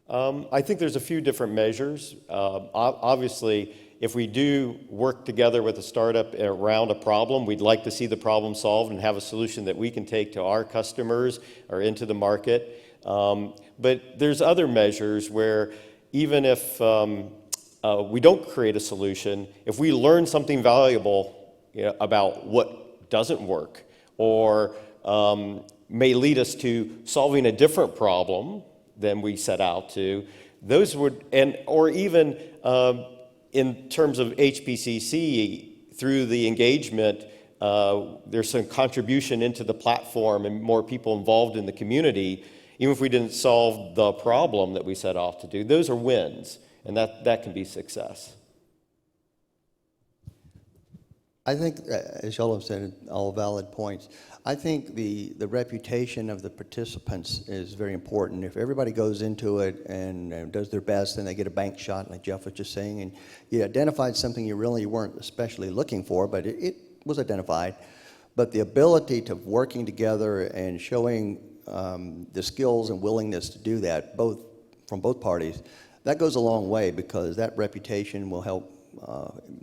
S14: I think there's a few different measures. Obviously, if we do work together with a startup around a problem, we'd like to see the problem solved and have a solution that we can take to our customers or into the market. But there's other measures where even if we don't create a solution, if we learn something valuable about what doesn't work or may lead us to solving a different problem than we set out to, those would, or even in terms of HPCC, through the engagement, there's some contribution into the platform and more people involved in the community. Even if we didn't solve the problem that we set off to do, those are wins, and that can be success.
S11: I think, as y'all have said, all valid points. I think the reputation of the participants is very important. If everybody goes into it and does their best, then they get a bank shot, like Jeff was just saying, and you identified something you really weren't especially looking for, but it was identified. But the ability to working together and showing the skills and willingness to do that, from both parties, that goes a long way, because that reputation will help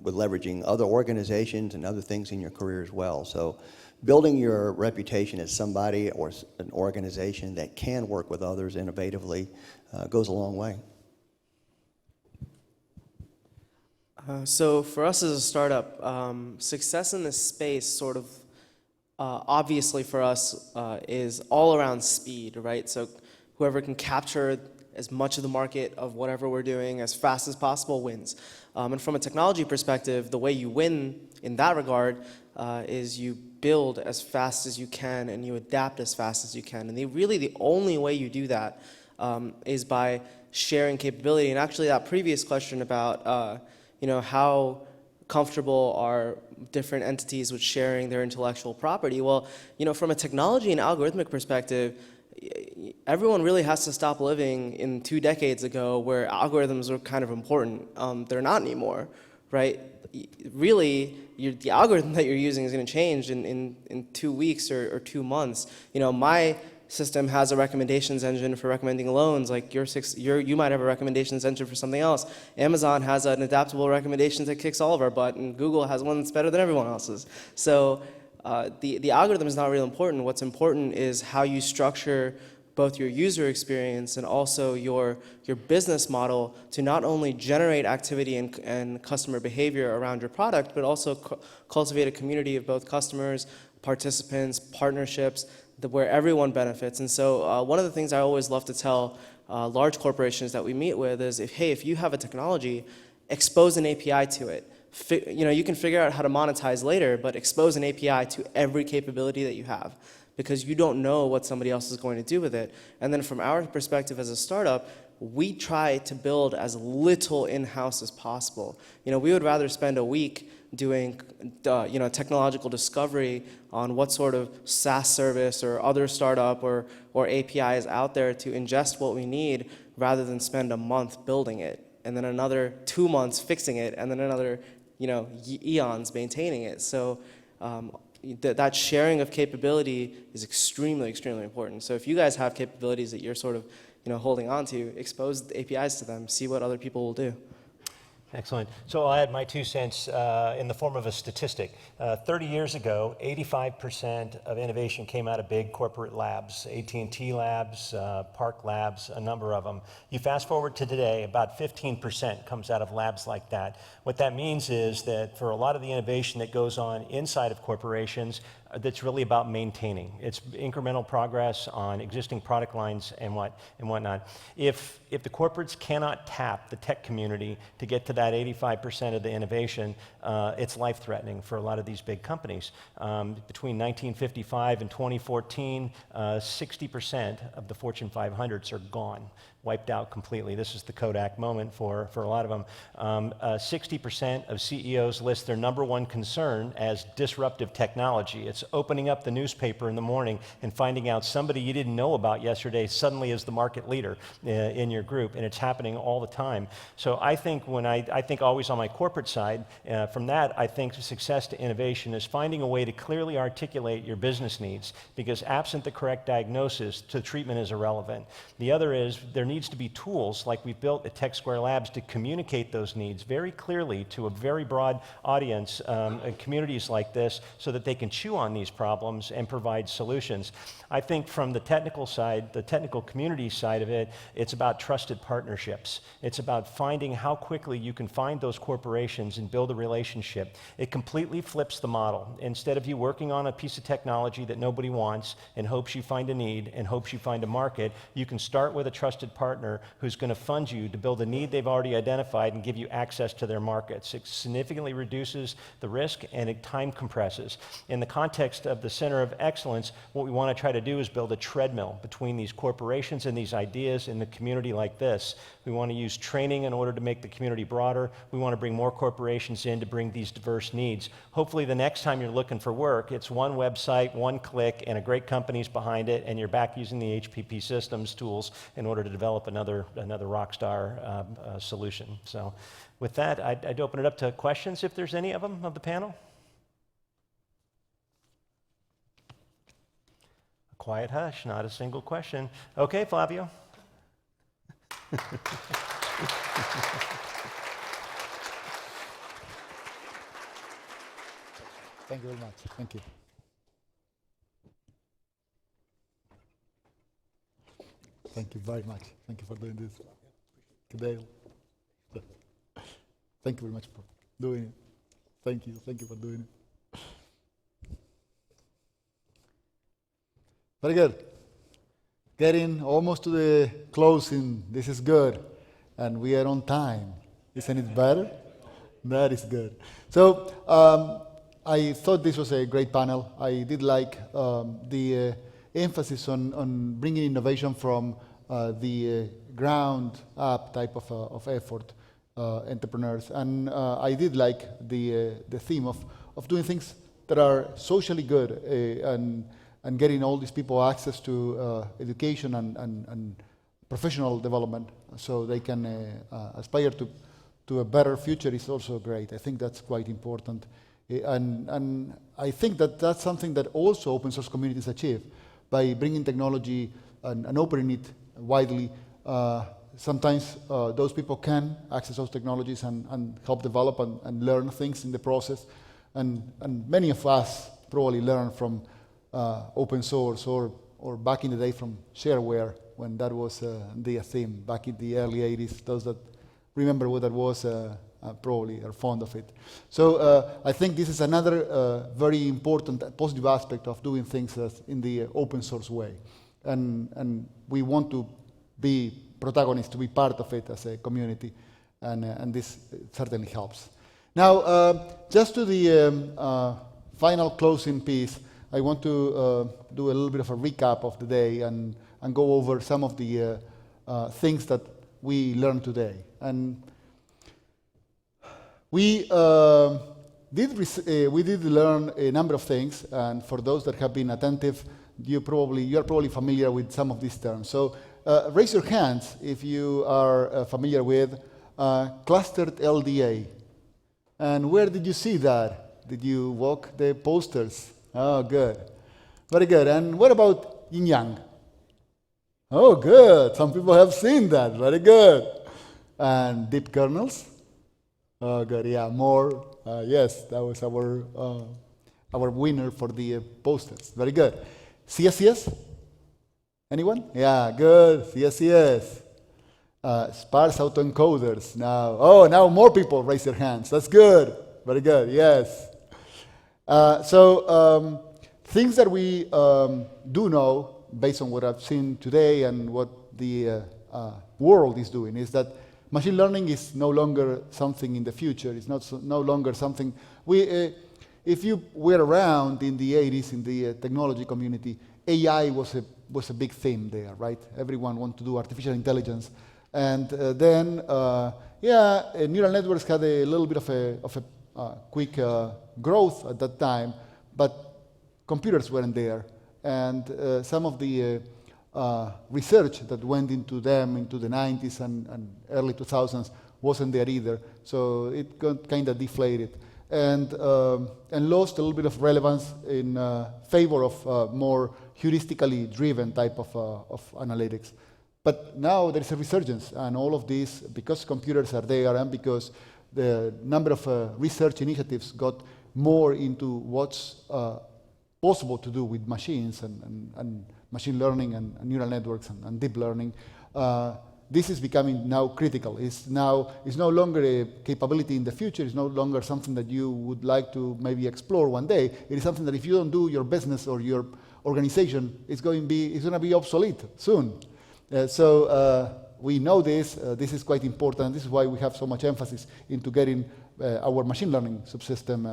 S11: with leveraging other organizations and other things in your career as well. So building your reputation as somebody or an organization that can work with others innovatively goes a long way.
S10: So for us as a startup, success in this space sort of obviously for us is all around speed, right? So whoever can capture as much of the market of whatever we're doing as fast as possible wins. And from a technology perspective, the way you win in that regard is you build as fast as you can and you adapt as fast as you can. And really the only way you do that is by sharing capability. And actually that previous question about how comfortable are different entities with sharing their intellectual property? Well, from a technology and algorithmic perspective, everyone really has to stop living in 2 decades ago where algorithms were kind of important. They're not anymore, right? Really, the algorithm that you're using is going to change in 2 weeks or 2 months. My system has a recommendations engine for recommending loans, like you might have a recommendations engine for something else. Amazon has an adaptable recommendations that kicks all of our butt, and Google has one that's better than everyone else's. So the algorithm is not really important. What's important is how you structure both your user experience and also your business model to not only generate activity and customer behavior around your product, but also cultivate a community of both customers, participants, partnerships, where everyone benefits. And so one of the things I always love to tell large corporations that we meet with is, if you have a technology, expose an API to it. You can figure out how to monetize later, but expose an API to every capability that you have, because you don't know what somebody else is going to do with it. And then from our perspective as a startup, we try to build as little in-house as possible. We would rather spend a week doing technological discovery on what sort of SaaS service or other startup or API is out there to ingest what we need, rather than spend a month building it and then another 2 months fixing it and then another eons maintaining it. So that sharing of capability is extremely, extremely important. So if you guys have capabilities that you're sort of holding on to, expose the APIs to them, see what other people will do.
S9: Excellent. So I'll add my 2 cents in the form of a statistic. 30 years ago, 85% of innovation came out of big corporate labs, AT&T labs, Park Labs, a number of them. You fast forward to today, about 15% comes out of labs like that. What that means is that for a lot of the innovation that goes on inside of corporations, that's really about maintaining. It's incremental progress on existing product lines and whatnot. If the corporates cannot tap the tech community to get to that 85% of the innovation, it's life-threatening for a lot of these big companies. Between 1955 and 2014, 60% of the Fortune 500s are gone, wiped out completely. This is the Kodak moment for a lot of them. 60% of CEOs list their #1 concern as disruptive technology. It's opening up the newspaper in the morning and finding out somebody you didn't know about yesterday suddenly is the market leader in your group, and it's happening all the time. So I think I think always on my corporate side, from that, I think success to innovation is finding a way to clearly articulate your business needs, because absent the correct diagnosis, the treatment is irrelevant. The other is there needs to be tools like we've built at TechSquare Labs to communicate those needs very clearly to a very broad audience and communities like this, so that they can chew on these problems and provide solutions. I think from the technical side, the technical community side of it, it's about trusted partnerships. It's about finding how quickly you can find those corporations and build a relationship. It completely flips the model. Instead of you working on a piece of technology that nobody wants and hopes you find a need and hopes you find a market, you can start with a trusted partner who's going to fund you to build a need they've already identified and give you access to their markets. It significantly reduces the risk and it time compresses. In the context of the Center of Excellence, what we want to try to do is build a treadmill between these corporations and these ideas in the community like this. We want to use training in order to make the community broader. We want to bring more corporations in to bring these diverse needs. Hopefully the next time you're looking for work, it's one website, one click, and a great company's behind it, and you're back using the HPP systems tools in order to develop another rock star solution. So with that, I'd open it up to questions if there's any of them of the panel. Quiet hush, not a single question. Okay, Flavio.
S1: Thank you very much. Thank you. Thank you very much. Thank you for doing this. Today. Thank you very much for doing it. Thank you. Thank you for doing it. Very good. Getting almost to the closing. This is good. And we are on time. Isn't it better? That is good. So I thought this was a great panel. I did like the emphasis on bringing innovation from the ground up type of effort, entrepreneurs. And I did like the theme of doing things that are socially good and getting all these people access to education and professional development so they can aspire to a better future is also great. I think that's quite important. And I think that that's something that also open source communities achieve by bringing technology and opening it widely. Sometimes those people can access those technologies and help develop and learn things in the process. And many of us probably learn from open source or back in the day from shareware when that was the theme back in the early 80s. Those that remember what that was probably are fond of it. So I think this is another very important positive aspect of doing things in the open source way. And we want to be protagonists, to be part of it as a community, and this certainly helps. Now, just to the final closing piece, I want to do a little bit of a recap of the day and go over some of the things that we learned today. And we did learn a number of things, and for those that have been attentive, you are probably familiar with some of these terms. So raise your hands if you are familiar with clustered LDA. And where did you see that? Did you walk the posters? Oh, good. Very good. And what about yin yang? Oh, good. Some people have seen that. Very good. And deep kernels? Oh, good. Yeah, more. Yes, that was our winner for the posters. Very good. CSCS? Anyone? Yeah, good. CSCS. Sparse autoencoders. Now more people raise their hands. That's good. Very good. Yes. So things that we do know, based on what I've seen today and what the world is doing, is that machine learning is no longer something in the future. It's no longer something if you were around in the 80s in the technology community, AI was a big theme there, right? Everyone wanted to do artificial intelligence, and then neural networks had a little bit of a quick growth at that time, but computers weren't there, and some of the research that went into them into the 90s and early 2000s wasn't there either, so it got kind of deflated and lost a little bit of relevance in favor of more heuristically driven type of analytics. But now there is a resurgence, and all of this, because computers are there and because the number of research initiatives got more into what's possible to do with machines and machine learning and neural networks and deep learning, this is becoming now critical. It's no longer a capability in the future. It's no longer something that you would like to maybe explore one day. It is something that if you don't do, your business or your organization is going to be obsolete soon. So we know this. This is quite important. This is why we have so much emphasis into getting our machine learning subsystem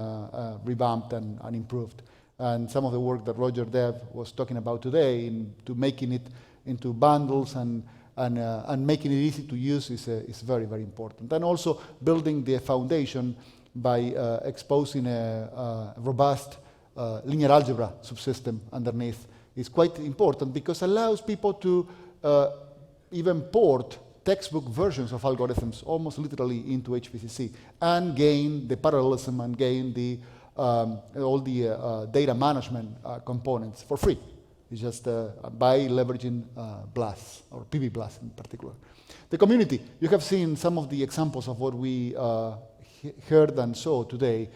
S1: revamped and improved. And some of the work that Roger Dev was talking about today into making it into bundles and making it easy to use is very, very important. And also building the foundation by exposing a robust linear algebra subsystem underneath is quite important because it allows people to even port textbook versions of algorithms almost literally into HPCC and gain the parallelism and gain the all the data management components for free. It's just by leveraging BLAS, or PB BLAS in particular. The community, you have seen some of the examples of what we heard and saw today.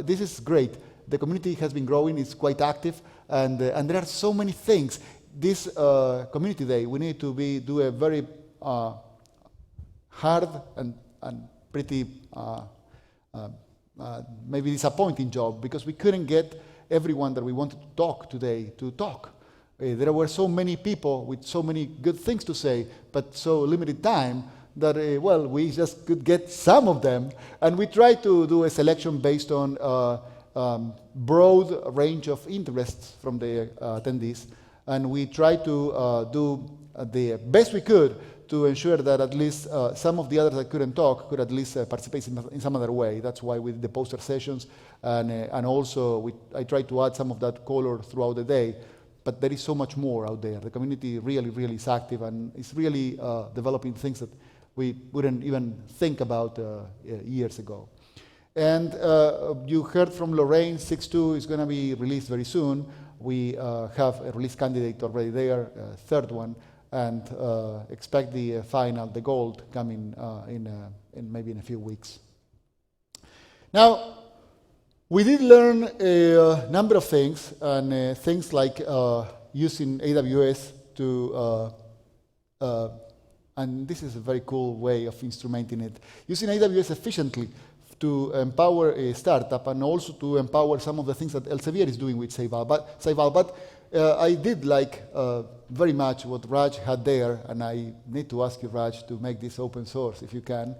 S1: This is great. The community has been growing, it's quite active, and there are so many things. This community day, we need to do a very hard and pretty maybe disappointing job, because we couldn't get everyone that we wanted to talk today to talk. There were so many people with so many good things to say, but so limited time that, well, we just could get some of them. And we tried to do a selection based on broad range of interests from the attendees. And we tried to do the best we could to ensure that at least some of the others that couldn't talk could at least participate in some other way. That's why we did the poster sessions, and also I tried to add some of that color throughout the day. But there is so much more out there. The community really, really is active, and it's really developing things that we wouldn't even think about years ago. And you heard from Lorraine, 6.2 is going to be released very soon. We have a release candidate already there, third one, and expect the final, the gold, coming in maybe in a few weeks. Now, we did learn a number of things, and things like using AWS to, and this is a very cool way of instrumenting it, using AWS efficiently to empower a startup and also to empower some of the things that Elsevier is doing with Saival. But I did like very much what Raj had there, and I need to ask you, Raj, to make this open source if you can.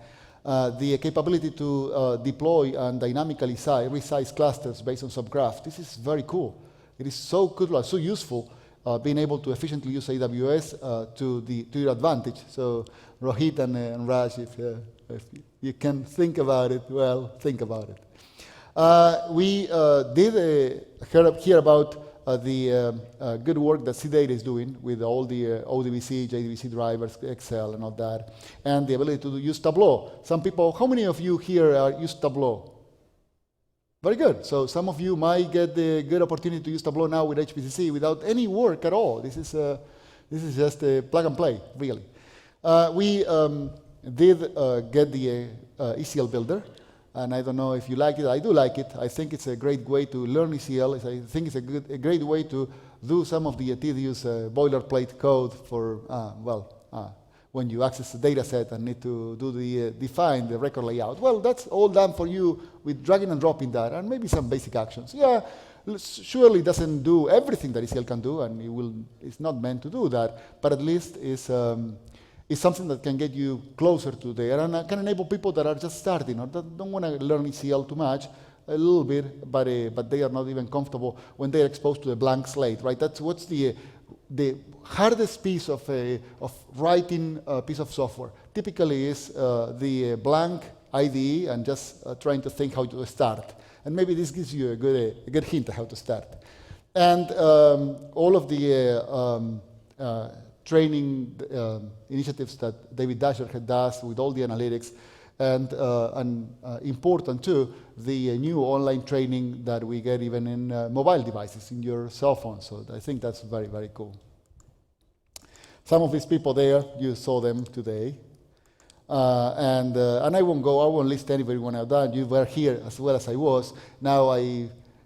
S1: The capability to deploy and dynamically resize clusters based on subgraph. This is very cool. It is so good, so useful, being able to efficiently use AWS to your advantage. So Rohit and Raj, if you can think about it, well, think about it. We did hear about the good work that CData is doing with all the ODBC, JDBC drivers, Excel, and all that, and the ability to use Tableau. Some people, how many of you here use Tableau? Very good. So some of you might get the good opportunity to use Tableau now with HPCC without any work at all. This is just a plug and play, really. We did get the ECL builder. And I don't know if you like it. I do like it. I think it's a great way to learn ECL. I think it's a great way to do some of the tedious boilerplate code for, when you access the data set and need to do define the record layout. Well, that's all done for you with dragging and dropping that, and maybe some basic actions. Yeah, surely doesn't do everything that ECL can do, and it's not meant to do that, but at least it's something that can get you closer to there and can enable people that are just starting or that don't want to learn ECL too much, a little bit, but they are not even comfortable when they're exposed to a blank slate, right? That's what's the hardest piece of writing a piece of software. Typically is the blank IDE and just trying to think how to start. And maybe this gives you a good hint of how to start. And all of the training initiatives that David Dasher does with all the analytics, and important too, the new online training that we get even in mobile devices, in your cell phone. So I think that's very, very cool. Some of these people there, you saw them today. And I won't list everyone I've done. You were here as well as I was. Now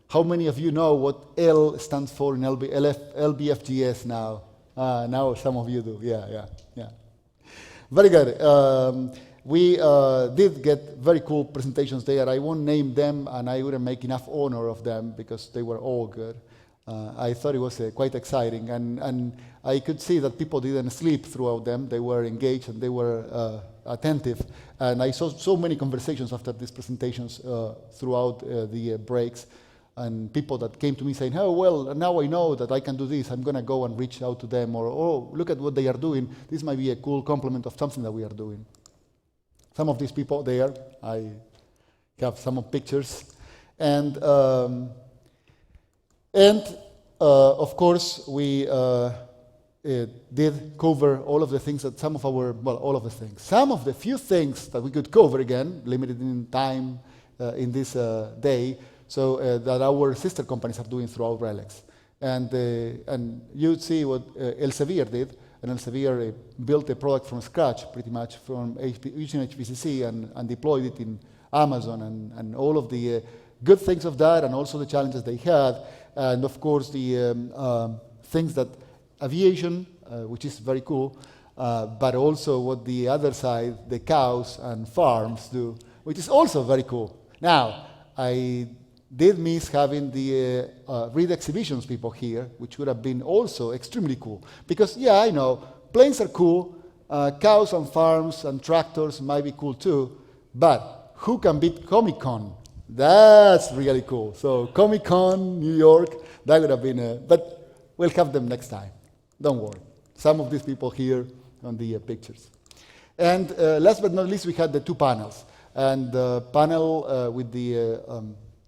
S1: how many of you know what L stands for in LBFGS now? Now some of you do, yeah. Very good. We did get very cool presentations there. I won't name them, and I wouldn't make enough honor of them because they were all good. I thought it was quite exciting, and I could see that people didn't sleep throughout them. They were engaged and they were attentive, and I saw so many conversations after these presentations throughout the breaks. And people that came to me saying, oh, well, now I know that I can do this. I'm going to go and reach out to them. Or, oh, look at what they are doing. This might be a cool complement of something that we are doing. Some of these people there, I have some of pictures. And of course, we did cover all of the things that some of the few things that we could cover, again, limited in time in this day, so that our sister companies are doing throughout RELX. And you see what Elsevier did, and Elsevier built a product from scratch, pretty much, from using HPCC and deployed it in Amazon, and all of the good things of that and also the challenges they had, and of course the things that aviation, which is very cool, but also what the other side, the cows and farms do, which is also very cool. Now, I did miss having the read exhibitions people here, which would have been also extremely cool. Because, yeah, I know, planes are cool, cows and farms and tractors might be cool too, but who can beat Comic-Con? That's really cool. So Comic-Con, New York, that would have been but we'll have them next time. Don't worry. Some of these people here on the pictures. And last but not least, we had the two panels. And the panel with the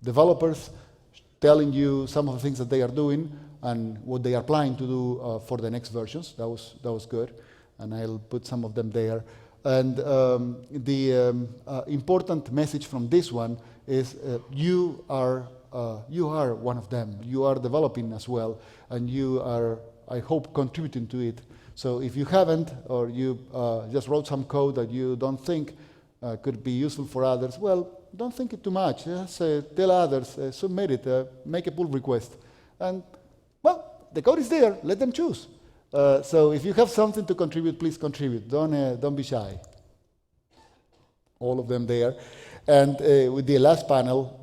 S1: developers telling you some of the things that they are doing and what they are planning to do for the next versions. That was good. And I'll put some of them there. And the important message from this one is you are one of them. You are developing as well, and you are, I hope, contributing to it. So if you haven't, or you just wrote some code that you don't think could be useful for others, well, don't think it too much. Just tell others, submit it, make a pull request. And, well, the code is there. Let them choose. So if you have something to contribute, please contribute. Don't be shy. All of them there. And with the last panel,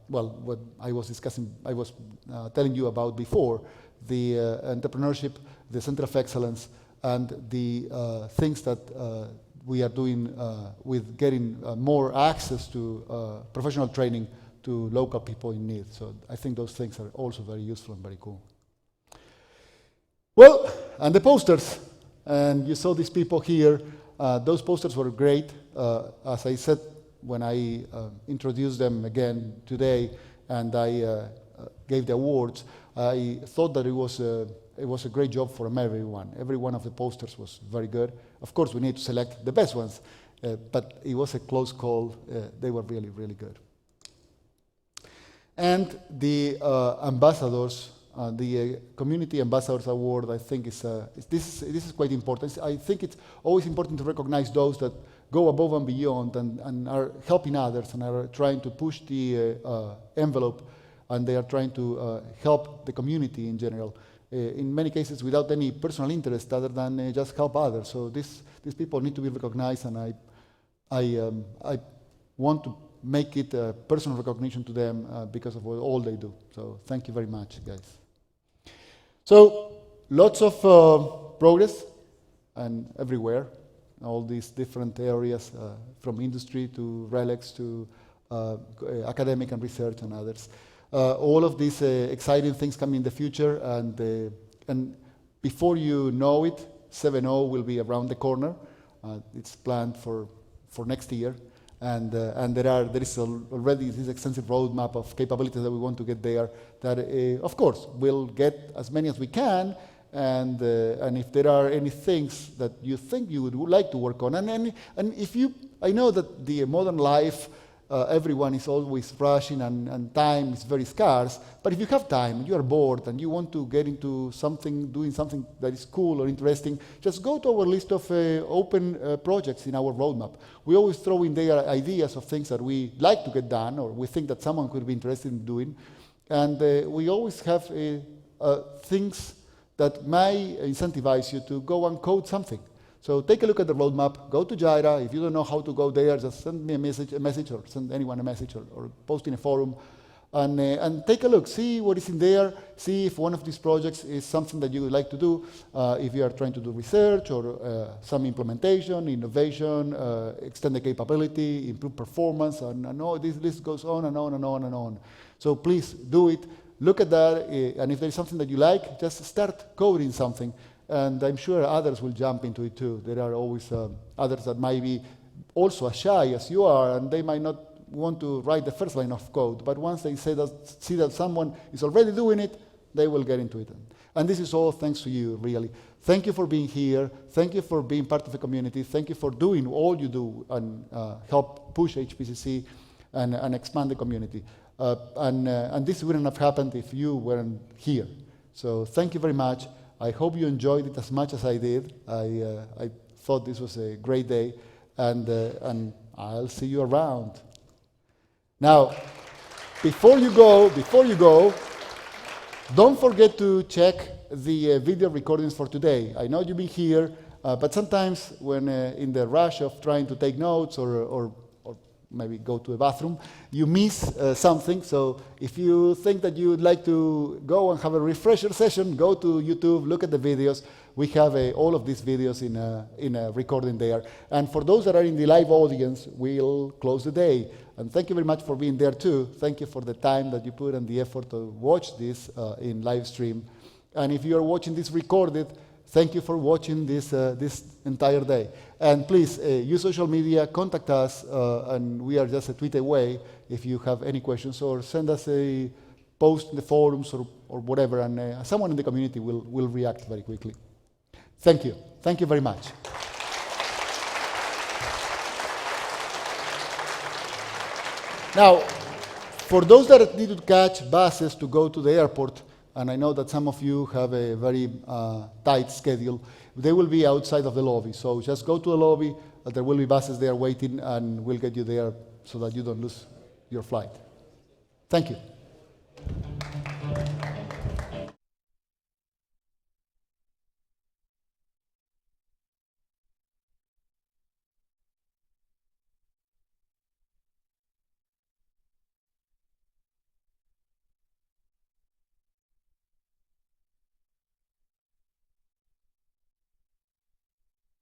S1: what I was discussing, I was telling you about before, the entrepreneurship, the Center of Excellence, and the things that we are doing with getting more access to professional training to local people in need. So I think those things are also very useful and very cool. Well, and the posters, and you saw these people here. Those posters were great. As I said when I introduced them again today, and I gave the awards, I thought that it was a great job for everyone. Every one of the posters was very good. Of course, we need to select the best ones, but it was a close call. They were really, really good. And the ambassadors, the Community Ambassadors Award, I think this is quite important. I think it's always important to recognize those that go above and beyond and are helping others and are trying to push the envelope, and they are trying to help the community in general. In many cases without any personal interest other than just help others. So these people need to be recognized, and I want to make it a personal recognition to them because of all they do. So thank you very much, guys. So lots of progress and everywhere, all these different areas from industry to RELEX to academic and research and others. All of these exciting things coming in the future, and before you know it, 7.0 will be around the corner. It's planned for next year, and there is already this extensive roadmap of capabilities that we want to get there. That of course we'll get as many as we can, and if there are any things that you think you would like to work on, and if you, I know that the modern life. Everyone is always rushing and time is very scarce, but if you have time, you are bored and you want to get into something, doing something that is cool or interesting, just go to our list of open projects in our roadmap. We always throw in there ideas of things that we like to get done or we think that someone could be interested in doing, and we always have things that may incentivize you to go and code something. So take a look at the roadmap, go to Jira. If you don't know how to go there, just send me a message or send anyone a message or post in a forum and take a look, see what is in there, see if one of these projects is something that you would like to do, if you are trying to do research or some implementation, innovation, extend the capability, improve performance, and all this list goes on and on and on and on. So please do it, look at that, and if there is something that you like, just start coding something. And I'm sure others will jump into it too. There are always others that might be also as shy as you are, and they might not want to write the first line of code. But once they see that someone is already doing it, they will get into it. And this is all thanks to you, really. Thank you for being here. Thank you for being part of the community. Thank you for doing all you do and help push HPCC and expand the community. And this wouldn't have happened if you weren't here. So thank you very much. I hope you enjoyed it as much as I did. I thought this was a great day, and I'll see you around. Now, before you go, don't forget to check the video recordings for today. I know you've been here, but sometimes when in the rush of trying to take notes or maybe go to the bathroom, you miss something. So if you think that you would like to go and have a refresher session, go to YouTube, look at the videos. We have all of these videos in a recording there. And for those that are in the live audience, we'll close the day. And thank you very much for being there too. Thank you for the time that you put and the effort to watch this in live stream. And if you are watching this recorded, thank you for watching this entire day. And please use social media, contact us, and we are just a tweet away if you have any questions, or send us a post in the forums or whatever, and someone in the community will react very quickly. Thank you. Thank you very much. Now, for those that need to catch buses to go to the airport, and I know that some of you have a very tight schedule, they will be outside of the lobby. So just go to the lobby, there will be buses there waiting, and we'll get you there so that you don't lose your flight. Thank you.